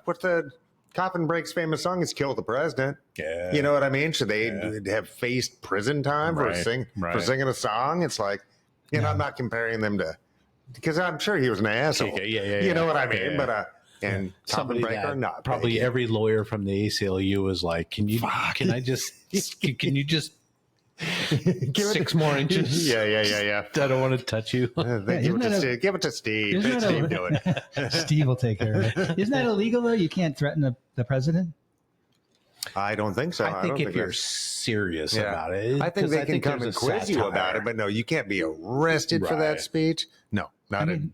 what's the Coffin Break's famous song is "Kill the President"? Yeah. You know what I mean? Should they have faced prison time for singing a song? It's like, I'm not comparing them to, because I'm sure he was an asshole. You know what I mean? Yeah. But and somebody Coffin Break that or not, probably every lawyer from the ACLU was like, can you just 6 more inches? Yeah. I don't want to touch you. Give it to Steve. Let Steve do it. Steve will take care of it. Isn't that illegal though? You can't threaten the president. I don't think so. I think if you're serious about it, I think they can come and quiz you about it, but no, you can't be arrested for that speech. No,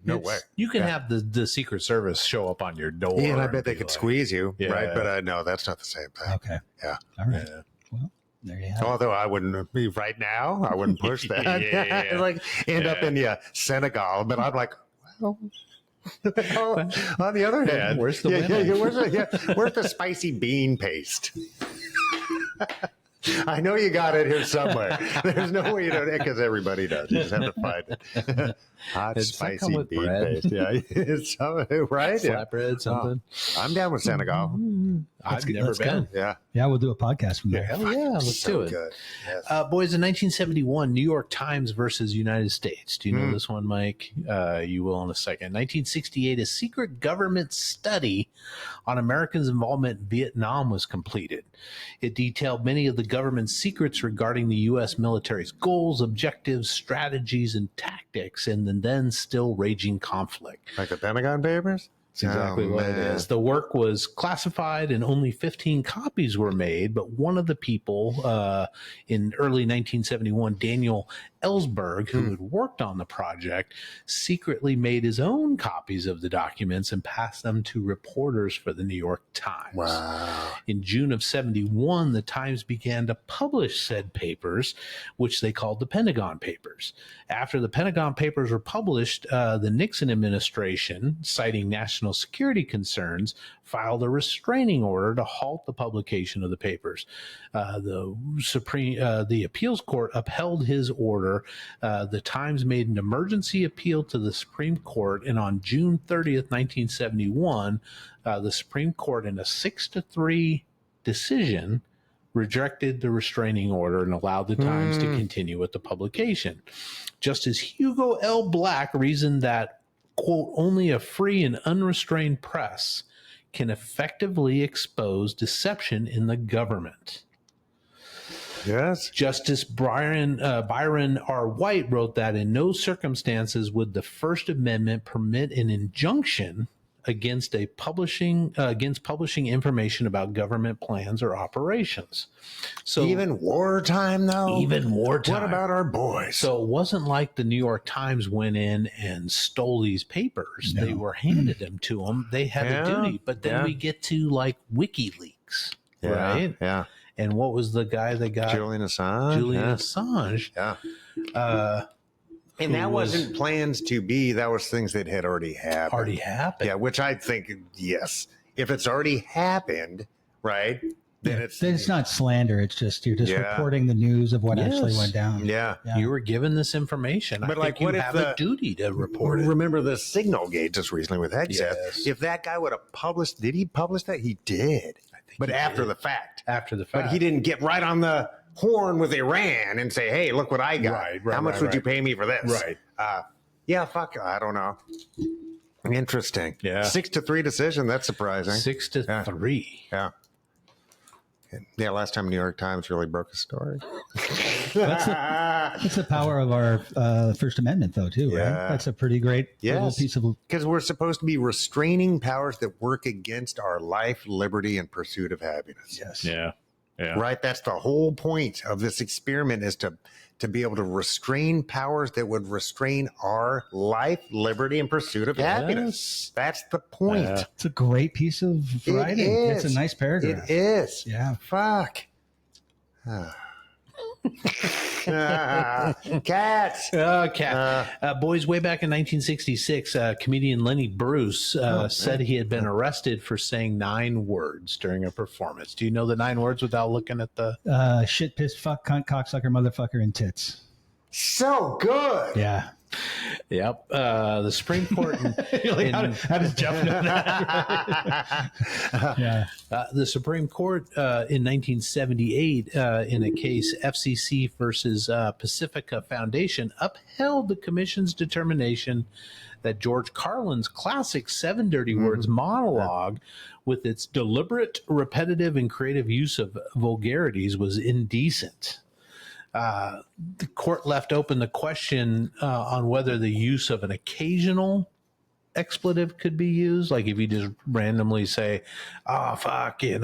no way. You can have the Secret Service show up on your door. Yeah, and I bet they could squeeze you, Yeah. right? But no, that's not the same thing. Okay. Yeah. All right. Yeah. Well, there you have it. Although I wouldn't be right now, I wouldn't push that. Yeah. Like end up in Senegal, but I'm like, well. On the other hand, Where's the women? where's the spicy bean paste? I know you got it here somewhere. There's no way you don't, because everybody does. You just have to find it. Hot, Does that come spicy with bean bread? paste. Yeah, it's right. Flatbread, something. I'm down with Senegal. I've never let's been. go. Yeah. Yeah, we'll do a podcast from there. Hell yeah, let's So do it. good. Yes. Boys, in 1971, New York Times versus United States. Do you know this one, Mike? You will in a second. 1968, a secret government study on Americans' involvement in Vietnam was completed. It detailed many of the government's secrets regarding the U.S. military's goals, objectives, strategies, and tactics in the then still raging conflict. Like the Pentagon Papers? That's exactly what it is. The work was classified and only 15 copies were made, but one of the people in early 1971, Daniel Ellsberg, who had worked on the project, secretly made his own copies of the documents and passed them to reporters for the New York Times. Wow. In June of 71, the Times began to publish said papers, which they called the Pentagon Papers. After the Pentagon Papers were published, the Nixon administration, citing national security concerns, filed a restraining order to halt the publication of the papers. The appeals court upheld his order. The Times made an emergency appeal to the Supreme Court, and on June 30th, 1971, the Supreme Court, in a 6-3 decision, rejected the restraining order and allowed the Times to continue with the publication. Justice Hugo L. Black reasoned that, quote, only a free and unrestrained press can effectively expose deception in the government. Yes. Justice Byron R. White wrote that in no circumstances would the First Amendment permit an injunction against publishing information about government plans or operations. So even wartime, though? Even wartime. What about our boys? So it wasn't like the New York Times went in and stole these papers. No. They were handed them to them. They had a duty. But then we get to like WikiLeaks, right? Yeah. And what was the guy that got Julian Assange? Yeah. And that wasn't plans to be. That was things that had already happened. Yeah, which I think, yes. If it's already happened, right, then it's not slander. It's just you're just reporting the news of what actually went down. Yeah. You were given this information. But I think you have a duty to report it. Remember the Signal Gate just recently with Hegseth? Yes. If that guy would have published, did he publish that? He did. But after the fact. After the fact. But he didn't get right on the horn with Iran and say, hey, look what I got. Right, how much would you pay me for this? Right. I don't know. Interesting. Yeah. 6-3 decision. That's surprising. 6-3. Yeah. Last time New York Times really broke a story. That's the power of our First Amendment, though, too, right? That's a pretty great little piece of... Because we're supposed to be restraining powers that work against our life, liberty, and pursuit of happiness. Yes. Yeah. Right? That's the whole point of this experiment, is to be able to restrain powers that would restrain our life, liberty, and pursuit of happiness. That's the point. It's a great piece of writing. It's a nice paragraph. It is. Yeah. Fuck. Cats. Boys, way back in 1966, comedian Lenny Bruce said he had been arrested for saying 9 words during a performance. Do you know the 9 words without looking at the... shit, piss, fuck, cunt, cocksucker, motherfucker, and tits. So good. Yeah. Yep. The Supreme Court. How does Jeff know that? Yeah. The Supreme Court in 1978, in a case FCC versus Pacifica Foundation, upheld the commission's determination that George Carlin's classic 7 Dirty Words monologue, with its deliberate, repetitive, and creative use of vulgarities, was indecent. The court left open the question on whether the use of an occasional expletive could be used. Like if you just randomly say, oh, fuck, shit,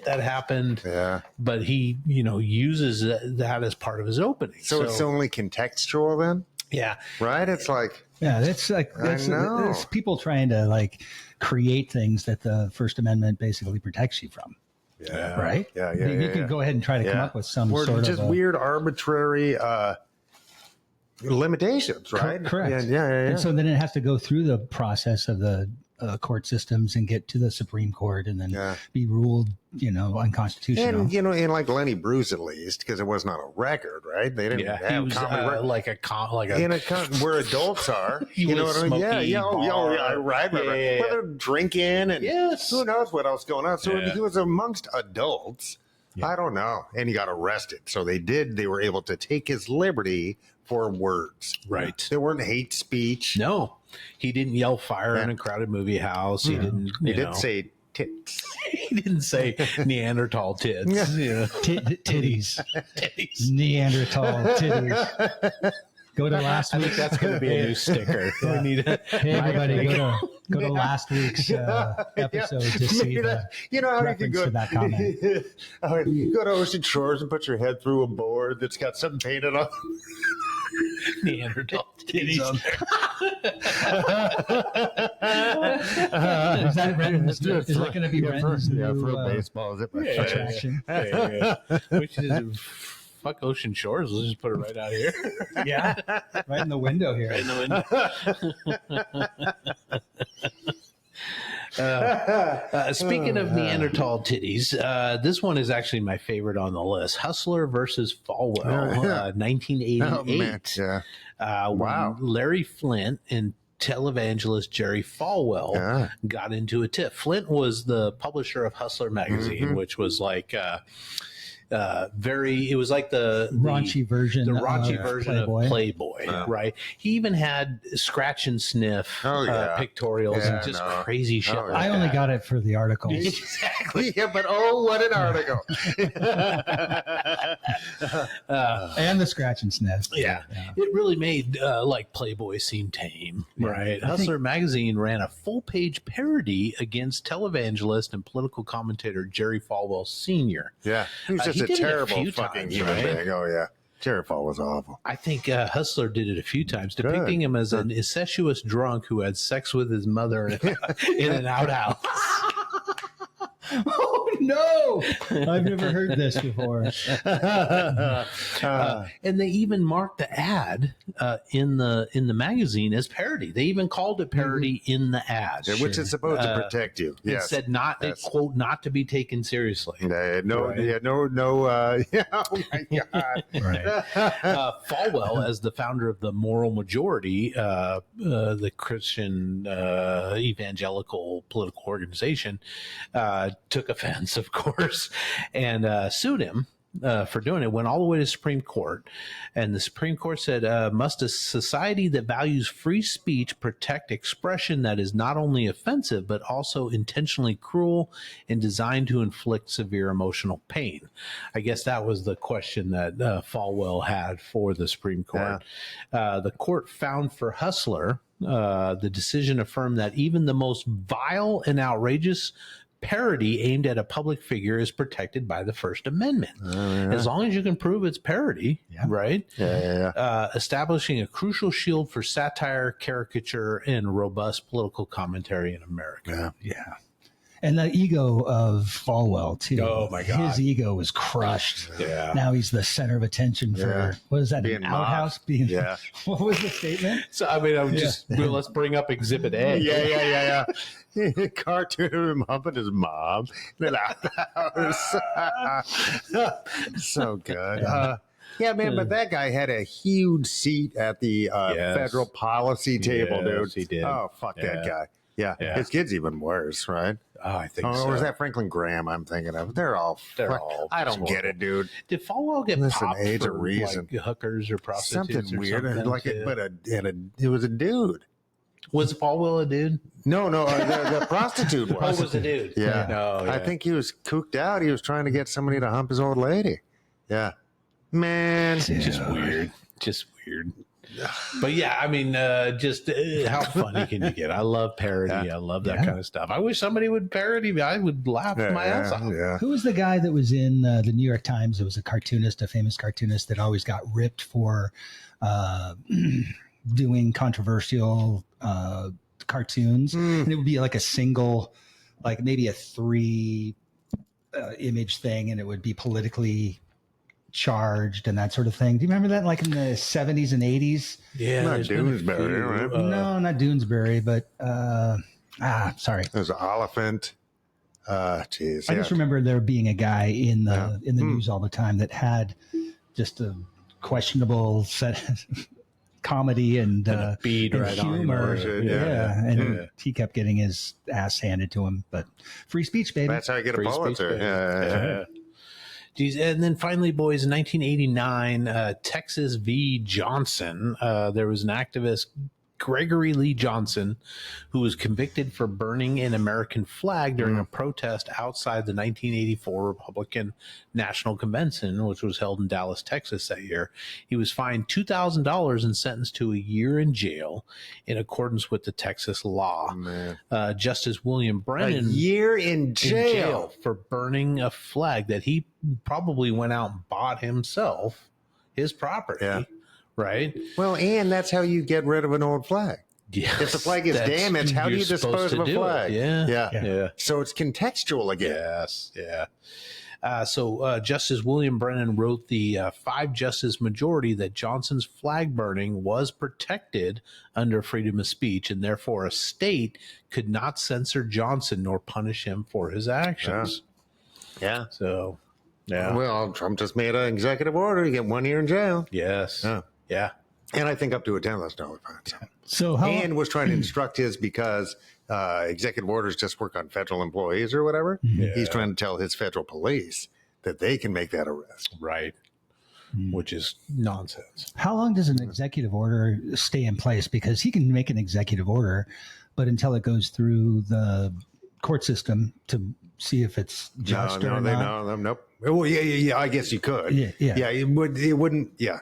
that happened. Yeah. But he, uses that as part of his opening. So it's only contextual then? Yeah. Right? It's like... Yeah, that's people trying to like create things that the First Amendment basically protects you from. Yeah. Right? Yeah. You can go ahead and try to come up with some sort of... just weird, arbitrary limitations, right? Correct. Yeah. And so then it has to go through the process of the court systems and get to the Supreme Court and then be ruled, unconstitutional. And, in like Lenny Bruce, at least, because it was not a record, right? They didn't have comedy. Where adults are. You know what I mean? Right. Well, they're drinking and who knows what else going on. So he was amongst adults. Yeah. I don't know. And he got arrested. So they were able to take his liberty for words. Right. There weren't hate speech. No. He didn't yell fire in a crowded movie house. He didn't. He did say tits. He didn't say Neanderthal tits. Titties. Neanderthal titties. Go to last I week. think that's going to be a new sticker. We need a, Hey, everybody, go to last week's episode to see the you know how you reference can go to that comment. You go to Ocean Shores and put your head through a board that's got something painted on. Neanderthal titties on Is that going to be Ren's new for baseball? Is it? attraction? there. We should fuck Ocean Shores. Let's just put it right out here. Yeah, right in the window here. Right in the window. Speaking of Neanderthal titties, this one is actually my favorite on the list. Hustler versus Falwell, 1988. Oh, man. Yeah. Wow. When Larry Flint and televangelist Jerry Falwell got into a tiff. Flint was the publisher of Hustler magazine, which was like it was like the raunchy version of Playboy. Playboy, right? He even had scratch and sniff pictorials and just crazy shit. I only got it for the articles. Exactly. Yeah, but what an article. And the scratch and sniff. Yeah. It really made like Playboy seem tame, right? Hustler magazine ran a full-page parody against televangelist and political commentator Jerry Falwell Sr. Yeah. He was just he a did it a terrible few fucking times, human right? being. Oh, yeah. Jerry Falwell was awful. I think Hustler did it a few times, depicting him as an incestuous drunk who had sex with his mother in an outhouse. Oh no! I've never heard this before. And they even marked the ad in the magazine as parody. They even called it parody in the ad, which is supposed to protect you. It Yes. said quote, not to be taken seriously. No. Right. Yeah. No. Yeah. Oh my God. Right. Falwell, as the founder of the Moral Majority, the Christian evangelical political organization, took offense, of course, and sued him for doing it. Went all the way to Supreme Court, and the Supreme Court said, must a society that values free speech protect expression that is not only offensive but also intentionally cruel and designed to inflict severe emotional pain? I guess that was the question that Falwell had for the Supreme Court. The court found for Hustler, the decision affirmed that even the most vile and outrageous parody aimed at a public figure is protected by the First Amendment. As long as you can prove it's parody, right? Establishing a crucial shield for satire, caricature, and robust political commentary in America. Yeah. And the ego of Falwell, too. Oh, my God. His ego was crushed. Yeah. Now he's the center of attention for, what is that, Being an outhouse? What was the statement? So, I mean, let's bring up Exhibit A. Yeah. Cartoon of him humping his mom. So good. Yeah, man, but that guy had a huge seat at the federal policy table, dude. He did. Oh, fuck that guy. Yeah. His kid's even worse, right? Oh, I think so. Or was that Franklin Graham I'm thinking of? They're all I don't horrible. get it, dude. Did Falwell get popped age for of reason. like hookers or prostitutes Something or weird. something, Like too? it was a dude. Was Falwell a dude? No, the prostitute was. Oh, was a dude. Yeah. No, I think he was cooked out. He was trying to get somebody to hump his old lady. Yeah. Man. Just weird. But yeah, I mean, how funny can you get? I love parody. I love that kind of stuff. I wish somebody would parody me. I would laugh my ass off. Yeah. Who was the guy that was in the New York Times? It was a cartoonist, a famous cartoonist that always got ripped for doing controversial cartoons. And it would be like a single, like maybe a 3 image thing, and it would be politically charged and that sort of thing. Do you remember that, like in the 70s and 80s? Yeah, Not there's been a Doonesbury, few, right? No, not Doonesbury, but sorry. There's an elephant. Geez. I just remember there being a guy in the news all the time that had just a questionable set comedy and bead and right on humor. there. And he kept getting his ass handed to him. But free speech, baby. That's how you get a Free speech, Pulitzer. baby. Yeah. Geez, and then finally, boys, in 1989, Texas v. Johnson, there was an activist Gregory Lee Johnson, who was convicted for burning an American flag during a protest outside the 1984 Republican National Convention, which was held in Dallas, Texas that year. He was fined $2,000 and sentenced to a year in jail in accordance with the Texas law. Justice William Brennan. A year in jail for burning a flag that he probably went out and bought himself, his property. Yeah. Right. Well, and that's how you get rid of an old flag. Yes, if the flag is damaged, how do you dispose of a flag? Yeah. So it's contextual again. Yes. Yeah. So Justice William Brennan wrote the 5-justice majority that Johnson's flag burning was protected under freedom of speech, and therefore a state could not censor Johnson nor punish him for his actions. Yeah. So, yeah. Well, Trump just made an executive order. You get 1 year in jail. Yes. Yeah. And I think up to a $10 fine. So and was trying to instruct his because executive orders just work on federal employees or whatever. Yeah. He's trying to tell his federal police that they can make that arrest. Right. Which is nonsense. How long does an executive order stay in place? Because he can make an executive order, but until it goes through the court system to see if it's just or not. Nope. Well, yeah. I guess you could. Yeah. It wouldn't. Yeah.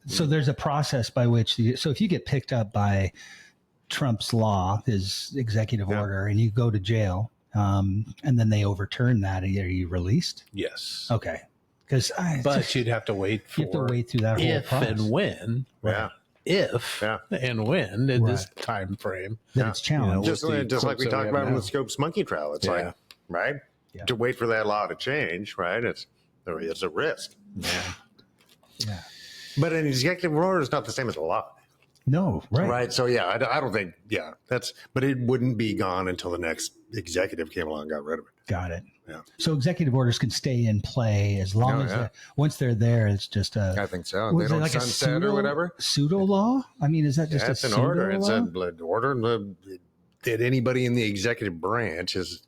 So there's a process by which so if you get picked up by Trump's law, his executive order, and you go to jail, and then they overturn that, are you released? Yes. Okay. But you'd have to wait for you have to wait through that whole process. And when. Yeah. If and when in this time frame that it's challenged. Just like we talked about in the Scopes monkey trial. It's like, right? Yeah. To wait for that law to change, right? It's a risk. Yeah. But an executive order is not the same as a law. No, right. Right. So, I don't think, but it wouldn't be gone until the next executive came along and got rid of it. Got it. Yeah. So executive orders can stay in play as long as once they're there, it's just a. I think so. They don't like sunset or whatever. Pseudo law? I mean, is that just it's an order? It's an order that anybody in the executive branch is,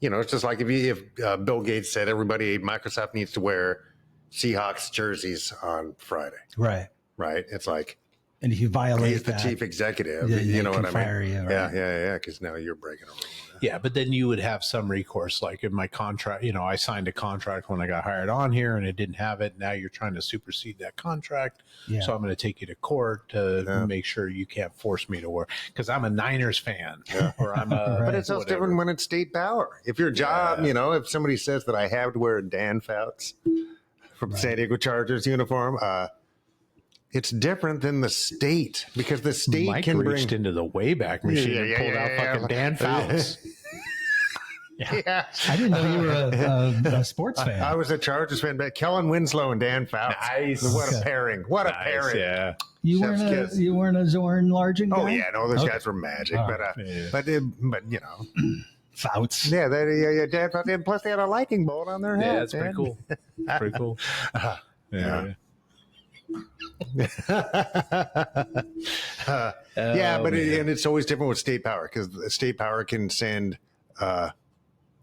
it's just like if Bill Gates said everybody at Microsoft needs to wear Seahawks jerseys on Friday. Right. It's like, and if you violate he's the chief executive, you know what I mean? You, right? Yeah. Because now you're breaking a rule. Yeah, but then you would have some recourse, like in my contract. I signed a contract when I got hired on here, and it didn't have it. Now you're trying to supersede that contract, so I'm going to take you to court to make sure you can't force me to work because I'm a Niners fan, or I'm a. But it's also different when it's state power. If your job, if somebody says that I have to wear a Dan Fouts from the San Diego Chargers uniform, it's different than the state because the state Mike can reached into the Wayback Machine and pulled out fucking Dan Fouts. I didn't know you were a sports fan. I was a Chargers fan, but Kellen Winslow and Dan Fouts. Nice. What a pairing. What a pairing. Yeah. You weren't a Zorn Largent guy? Oh, yeah. No, those guys were magic. But Fouts. Yeah, Dan Fouts. And plus, they had a lightning bolt on their head. Yeah, that's pretty cool. Pretty cool. Yeah. And it's always different with state power because state power can send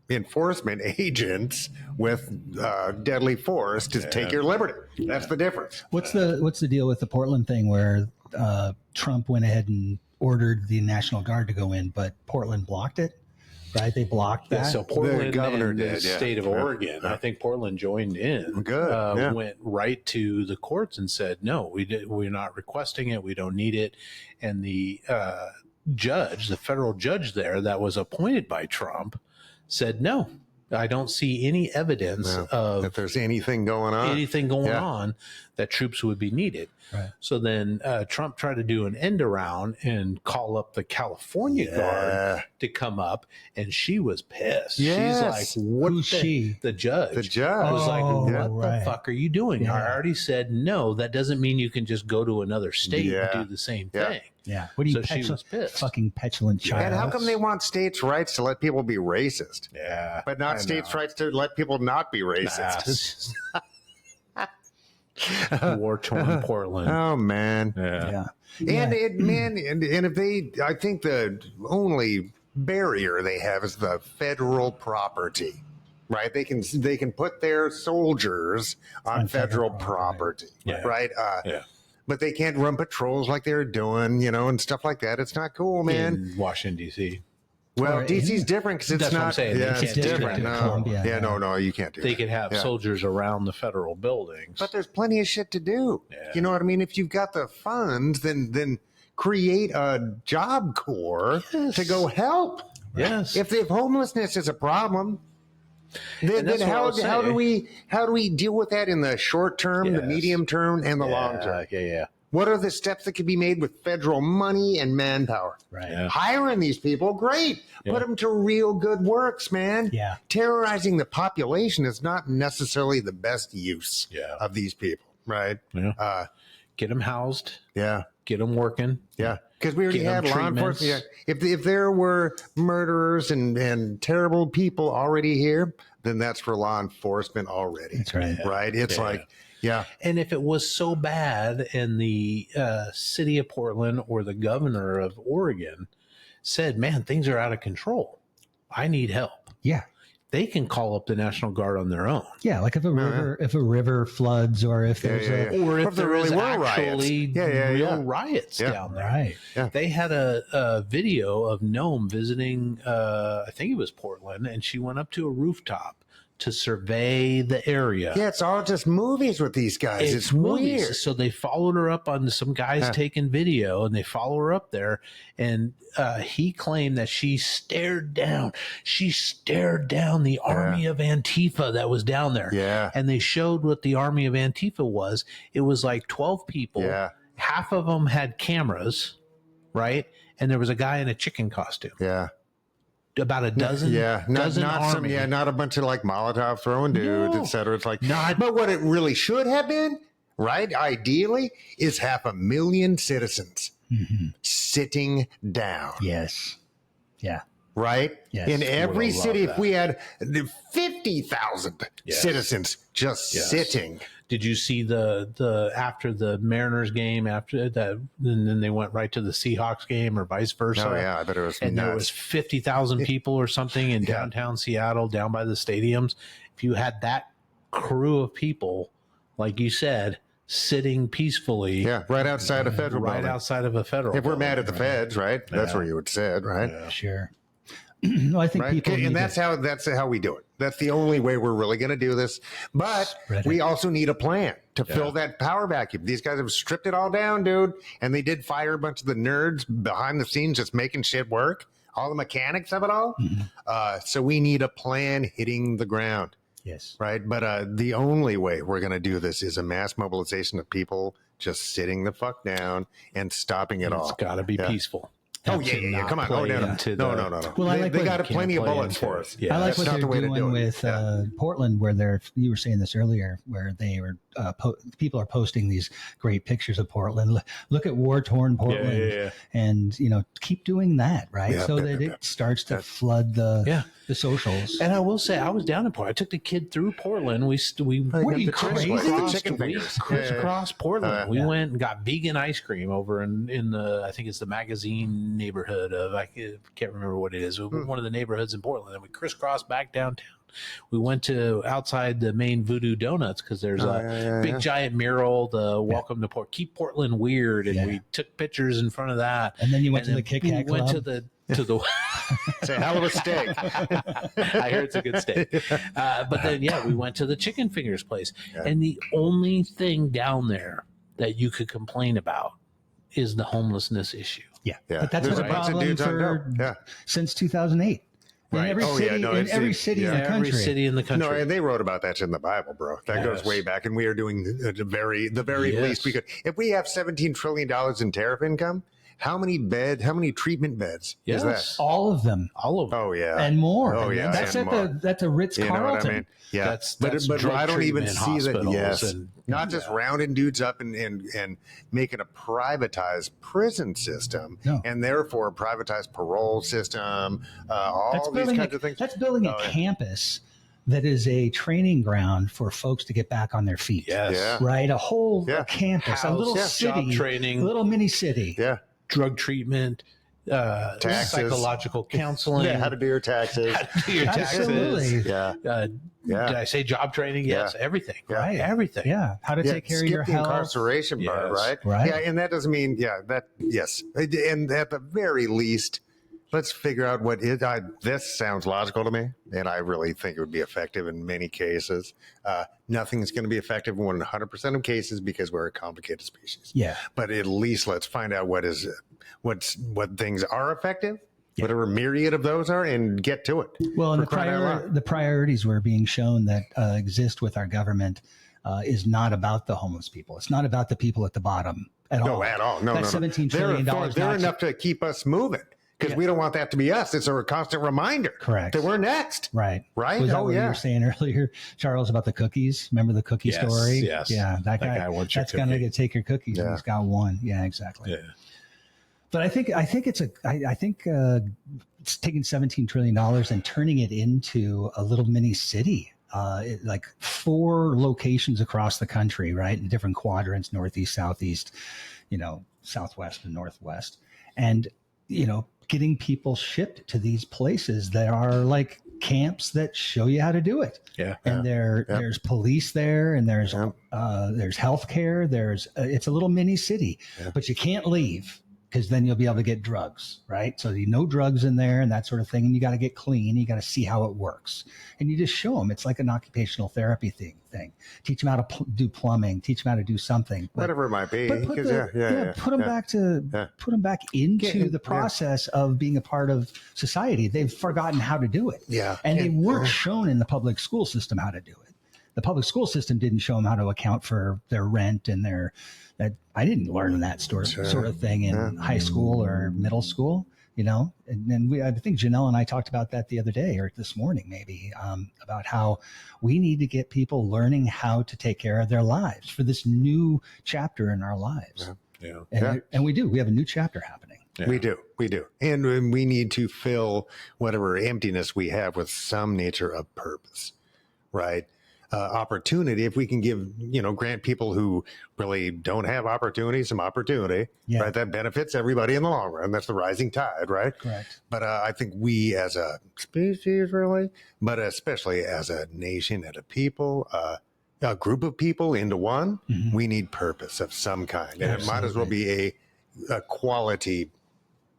enforcement agents with deadly force to take your liberty. That's the difference. What's the deal with the Portland thing where Trump went ahead and ordered the National Guard to go in, but Portland blocked it? Right, they blocked that. So Portland, the governor and did, the state of Oregon. I think Portland joined in. Good. Went right to the courts and said, "No, we're not requesting it. We don't need it." And the judge, the federal judge there, that was appointed by Trump, said, "No, I don't see any evidence of if there's anything going on that troops would be needed." Right. So then Trump tried to do an end around and call up the California Guard to come up, and she was pissed. Yes. She's like, "What?" Who's she? The judge. The judge. I was like, "What right. the fuck are you doing?" Yeah. I already said no. That doesn't mean you can just go to another state and do the same thing. Yeah. What are you, she was pissed. Fucking petulant child? And how come they want states' rights to let people be racist? Yeah. But not states' rights to let people not be racist? War-torn Portland. Oh, man. Yeah. And if they, I think the only barrier they have is the federal property, right? They can put their soldiers on federal property, right? but they can't run patrols like they're doing, and stuff like that. It's not cool, man. In Washington, D.C. Well, DC's different because it's That's what not. I'm saying. Yeah, They it's can't do different. that. No. Columbia, Yeah, no, you can't do They that. could have soldiers around the federal buildings. But there's plenty of shit to do. Yeah. You know what I mean? If you've got the funds, then create a job corps to go help. yes. If homelessness is a problem, then that's what I was how do saying. we deal with that in the short term, the Yes. medium term, and the long term? Yeah. What are the steps that can be made with federal money and manpower? Right. Yeah. Hiring these people, great. Yeah. Put them to real good works, man. Yeah. Terrorizing the population is not necessarily the best use of these people, right? Yeah. Get them housed. Yeah. Get them working. Yeah. Because we already Get 'em had law treatments. enforcement. Yeah. If there were murderers and terrible people already here, then that's for law enforcement already. That's right. Right? It's like, yeah. And if it was so bad and the city of Portland or the governor of Oregon said, man, things are out of control, I need help, Yeah. they can call up the National Guard on their own. Yeah, like if a river floods, or if there's Or if there really is were actually real riots Yeah. down there. right. Yeah. They had a video of Nome visiting, I think it was Portland, and she went up to a rooftop to survey the area. Yeah, it's all just movies with these guys. It's movies. weird. So they followed her up on some guys taking video, and they follow her up there. And he claimed that she stared down the army of Antifa that was down there. Yeah. And they showed what the army of Antifa was. It was like 12 people. Yeah. Half of them had cameras, right? And there was a guy in a chicken costume. Yeah. About a dozen. Yeah, not army. not a bunch of like Molotov throwing dudes, No. et cetera. It's like, Not- but what it really should have been, right? Ideally, is 500,000 citizens sitting down, Yes. Yeah. right? Yes. In every Would love city, if that. we had 50,000 Yes. citizens just Yes. sitting. Did you see the after the Mariners game after that, and then they went right to the Seahawks game or vice versa? Oh yeah, I bet it was And there nuts. was 50,000 people or something in downtown Seattle, down by the stadiums. If you had that crew of people, like you said, sitting peacefully, Yeah, right outside a federal right building. outside of a federal. If we're building. mad at the feds, right? That's where you would say it, right? Sure. No, I think Right? people need And to- that's how we do it. That's the only way we're really going to do this. But Spread it. we also need a plan to fill that power vacuum. These guys have stripped it all down, dude. And they did fire a bunch of the nerds behind the scenes just making shit work. All the mechanics of it all. So we need a plan hitting the ground, Yes. right? But the only way we're going to do this is a mass mobilization of people just sitting the fuck down and stopping it all. It's got to be peaceful. Oh yeah. Come on. Oh, no. Well, I they like they what- got can't plenty of play bullets into for it. us. Yeah. I like That's what not they're the way to doing do it. with Yeah. Portland, where you were saying this earlier, where they were people are posting these great pictures of Portland. Look at war-torn Portland, and keep doing that, right? Yeah, so yeah, that yeah. it starts to flood the socials. And I will say, I was down in Portland. I took the kid through Portland. We What are you, the crazy? chicken we fingers. crisscrossed Portland. We Yeah. went and got vegan ice cream over in the, I think it's the Magazine neighborhood of, I can't remember what it is, one of the neighborhoods in Portland. And we crisscrossed back downtown. We went to outside the main Voodoo Donuts because there's a big giant mural, the Welcome to Port, Keep Portland Weird, and we took pictures in front of that. And then you went to the Kit Kat We went Club. to the It's a hell of a steak. I hear it's a good steak. But then, we went to the chicken fingers place. And the only thing down there that you could complain about is the homelessness issue. Yeah. Yeah. But that's There's been a a bunch of problem dudes on for dope. Yeah. since 2008. In Right. every Oh, city, yeah, no, in it's- every it's- city in the Every country. city in the country. No, and they wrote about that in the Bible, bro. That goes Yes. way back, and we are doing the very least we could. If we have $17 trillion in tariff income, how many treatment beds is that? All of them. All of them. Oh yeah, And more. Oh yeah, That's and at more. the Ritz You know Carlton. what I mean? Yeah, That's but drug I don't even treatment see that. hospitals Yes, and- not just rounding dudes up and making a privatized prison system, No. and therefore a privatized parole system. All these kinds of things. That's building a campus that is a training ground for folks to get back on their feet. Yes. Yeah. Right? A whole Yeah. campus, a House, little job city, training. a little mini city. Yeah. Drug treatment, Taxes. psychological counseling. Yeah, how to do your taxes. How to do your taxes. Absolutely. Yeah. Did I say job training? Yes, everything. Yeah. Right, everything. Yeah. How to take care of skip your the health. incarceration part, Yes. right? Right. Yeah, and that doesn't mean, yes. And at the very least, let's figure out what it, this sounds logical to me, and I really think it would be effective in many cases. Nothing's going to be effective in 100% of cases because we're a complicated species. Yeah. But at least let's find out what things are effective, whatever myriad of those are, and get to it. Well, and For crying out loud. the priorities we're being shown that exist with our government is not about the homeless people. It's not about the people at the bottom at all. No, at all. No, That's no. $17 trillion. They're enough to keep us moving because we don't want that to be us. It's a constant reminder. Correct. That we're next. Right. Right? Was that Oh, what you yeah. were saying earlier, Charles, about the cookies? Remember the cookie Yes, story? yes. Yeah. That guy wants your that's going cookie. to take your cookies and Yeah. he's got one. Yeah, exactly. Yeah. But I think it's it's taking $17 trillion and turning it into a little mini city, like 4 locations across the country, right? In different quadrants, northeast, southeast, southwest and northwest. And, getting people shipped to these places that are like camps that show you how to do it. Yeah. And there's police there, and there's healthcare. It's a little mini city, but you can't leave because then you'll be able to get drugs, right? So no drugs in there and that sort of thing. And you got to get clean. You got to see how it works. And you just show them. It's like an occupational therapy thing. Teach them how to do plumbing. Teach them how to do something. Whatever it might be. But put them back into the process of being a part of society. They've forgotten how to do it. Yeah. And they weren't shown in the public school system how to do it. The public school system didn't show them how to account for their rent and I didn't learn that sort of thing in high school or middle school, and then I think Janelle and I talked about that the other day or this morning, maybe, about how we need to get people learning how to take care of their lives for this new chapter in our lives. Yeah. And we do. We have a new chapter happening. Yeah. We do. And we need to fill whatever emptiness we have with some nature of purpose, right? Opportunity. If we can grant people who really don't have opportunity some opportunity, right? That benefits everybody in the long run. That's the rising tide, right? Correct. But I think we as a species, really, but especially as a nation and a people, a group of people into one, we need purpose of some kind. And it might as well be a quality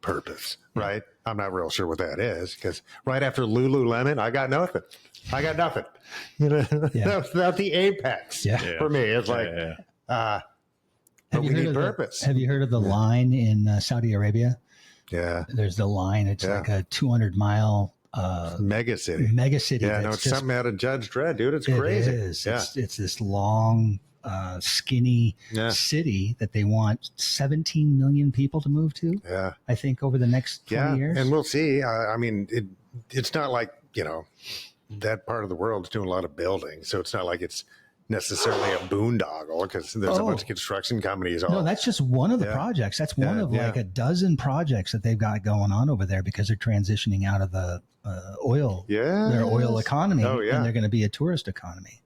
purpose, right? I'm not real sure what that is because right after Lululemon, I got nothing. That's the apex for me. It's but we need purpose. Have you heard of the line in Saudi Arabia? Yeah. There's the line. It's like a 200-mile mega city. Yeah, no, it's something out of Judge Dredd, dude. It's crazy. It is. Yeah. It's this long, skinny city that they want 17 million people to move to. Yeah. I think over the next 20 years. And we'll see. I mean, it's not like, that part of the world is doing a lot of building. So it's not like it's necessarily a boondoggle because there's a bunch of construction companies. No, that's just one of the projects. That's one of like a dozen projects that they've got going on over there because they're transitioning out of the oil, their oil economy, and they're going to be a tourist economy,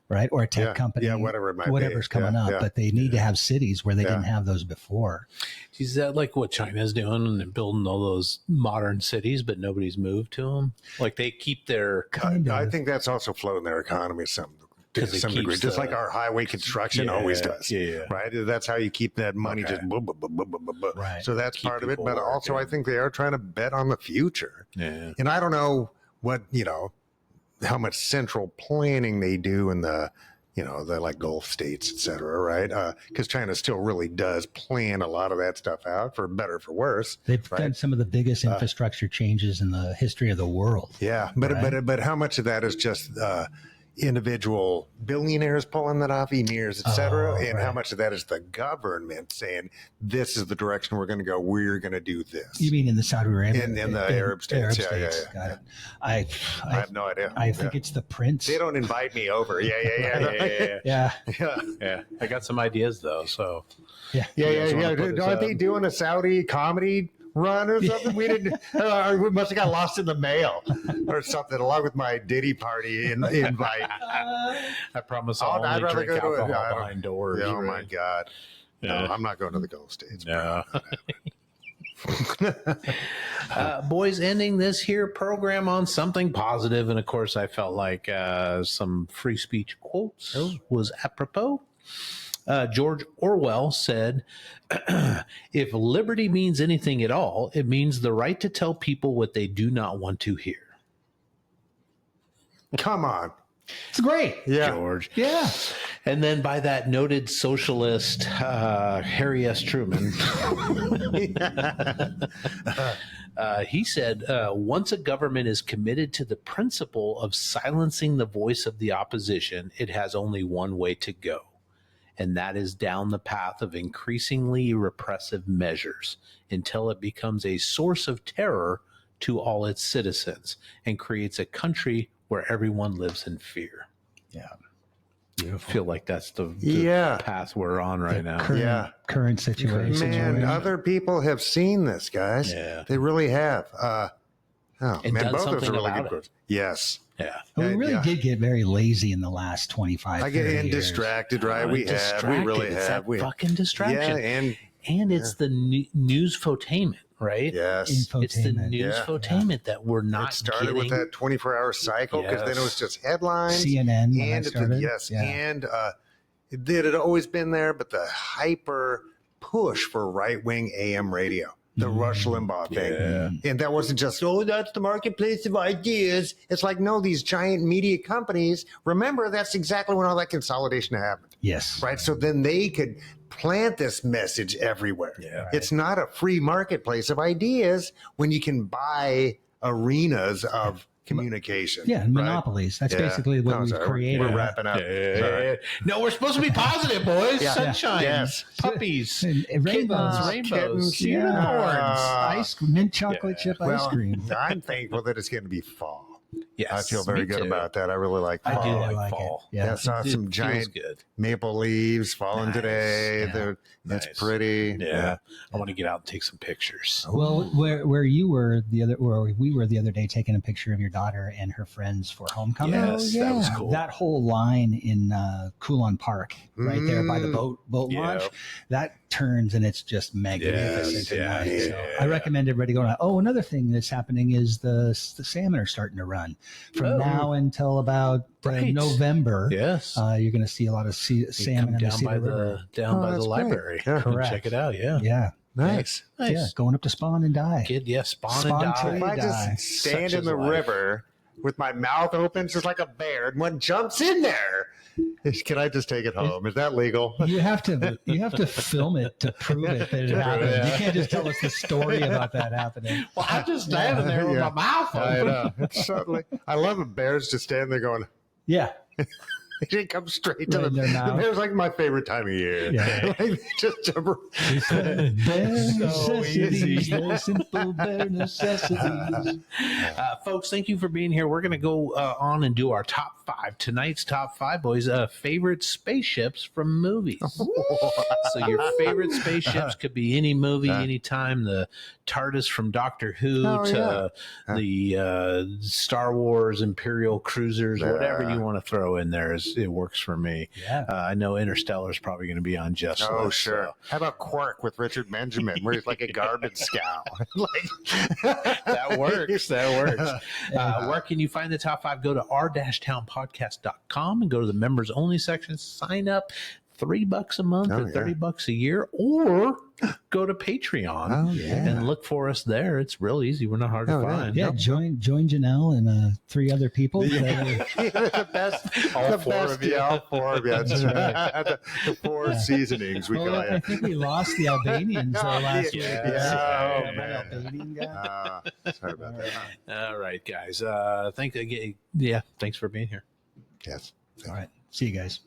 right? Or a tech company, whatever it might whatever's be. coming up. But they need to have cities where they didn't have those before. Is that like what China's doing and they're building all those modern cities, but nobody's moved to them? Like they keep their I think that's also floating their economy to some degree, just like our highway construction always does. Right. That's how you keep that money just. Right. So that's part of it. But also, I think they are trying to bet on the future. Yeah. And I don't know what how much central planning they do in the like Gulf states, et cetera, right? Because China still really does plan a lot of that stuff out, for better or for worse. They've done some of the biggest infrastructure changes in the history of the world. Yeah, but how much of that is just individual billionaires pulling that off, emirs, et cetera, and how much of that is the government saying this is the direction we're going to go? We're going to do this. You mean in the Saudi Arabia? In the Arab states? Yeah. Got it. I have no idea. I think it's the prince. They don't invite me over. Yeah. I got some ideas though. So yeah. Aren't they doing a Saudi comedy run or something? We didn't. We must have got lost in the mail or something, along with my Diddy party invite. I promise I'll only drink alcohol behind doors. Oh my God! No, I'm not going to the Gulf states. No. Boys, ending this here program on something positive, and of course I felt like some free speech quotes was apropos. George Orwell said, if liberty means anything at all, it means the right to tell people what they do not want to hear. Come on. It's great. Yeah. George. Yeah. And then by that noted socialist, Harry S. Truman, he said, once a government is committed to the principle of silencing the voice of the opposition, it has only one way to go. And that is down the path of increasingly repressive measures until it becomes a source of terror to all its citizens and creates a country where everyone lives in fear. Yeah. I feel like that's the path we're on right now. Current situation. Man, other people have seen this, guys. Yeah. They really have. And man, done both those something are really about good it. quotes. Yes. Yeah. Well, we really Yeah. did get very lazy in the last 25 I get 30 in years. distracted, right? We really It's have. that fucking distraction. Yeah, and it's the newsfotainment, right? yes. It's the Infotainment. newsfotainment that we're not It started getting. with that 24-hour cycle because then it was just headlines. CNN when and I started. and it had always been there, but the hyper push for right-wing AM radio, the Rush Limbaugh thing. And that wasn't just, that's the marketplace of ideas. It's like, no, these giant media companies, remember, that's exactly when all that consolidation happened. Yes. Right? So then they could plant this message everywhere. Yeah. It's not a free marketplace of ideas when you can buy arenas of communication. Yeah, right? monopolies. That's Yeah. basically what we've Sorry, created. We're wrapping up. Sorry. No, we're supposed to be positive, boys. Yeah. Sunshine, Yes. puppies, And rainbows, kittens, kittens, unicorns. ice, mint chocolate chip ice Well, cream. I'm thankful that it's going to be fall. Yes, I feel very me good too. about that. I really like fall. I do I like like fall. it. Yeah. I saw It some feels giant good. maple leaves falling Nice. today. Yeah. It's Nice. pretty. Yeah. I want to get out and take some pictures. Well, where you were where we were the other day, taking a picture of your daughter and her friends for homecoming. Yes, that was cool. That whole line in Coulon Park, right there by the boat Yeah. launch, that turns and it's just magnificent. Yes, at yeah, night. yeah, So yeah. I recommend everybody going. Oh, another thing that's happening is the salmon are starting to run from now until about Right. November. Yes. You're going to see a lot of You salmon come in the down Cedar by River. the Oh, by the that's library. great. Yeah. Come Correct. check it out. Yeah. Yeah, Nice. Nice. yeah, going up to spawn and die. Kid, spawn Spawn and till die. If I die. just stand Such in the is life. river with my mouth open, just like a bear, and one jumps in there, can I just take it home? Is that legal? You have to film it to prove it that it happened. Yeah. You can't just tell us the story about that happening. Well, I'm just standing there with Yeah. my mouth I open. know. It's suddenly, I love it. Bears just stand there going, Yeah, they come straight to Right in the their mouth. bear's like my favorite time of year. Yeah. Like, they just jump around. bare So necessities, easy. bare simple bare necessities. Folks, thank you for being here. We're going to go on and do our top 5. Tonight's top 5, boys, favorite spaceships from movies. So your favorite spaceships could be any movie, anytime. The TARDIS from Doctor Who Oh, to the Star Wars Imperial cruisers, whatever you want to throw in there, it works for me. Yeah. I know Interstellar is probably going to be on Jeff's Oh, list, sure. so. How about Quark with Richard Benjamin, where he's like a garbage scow? That works. Where can you find the top 5? Go to r-townpodcast.com and go to the members only section. Sign up. $3 a month or $30 a year, or go to Patreon and look for us there. It's real easy. We're not hard to find. Yeah, join Janelle and 3 other people. The best, All the 4 best, of you. yeah, all 4 of you. That's right. the 4 seasonings we Well, call I it. think we lost the Albanians last week. Yeah. Oh, That man. Albanian guy. Sorry about that. All right, guys. Thanks for being here. Yes. All right. See you guys.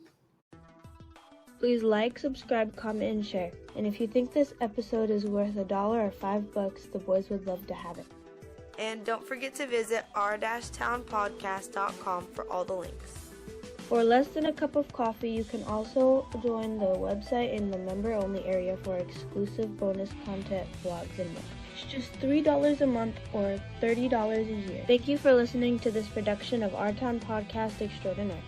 Please like, subscribe, comment, and share. And if you think this episode is worth $1 or $5, the boys would love to have it. And don't forget to visit r-townpodcast.com for all the links. For less than a cup of coffee, you can also join the website in the member-only area for exclusive bonus content, vlogs, and more. It's just $3 a month or $30 a year. Thank you for listening to this production of Our Town Podcast Extraordinaire.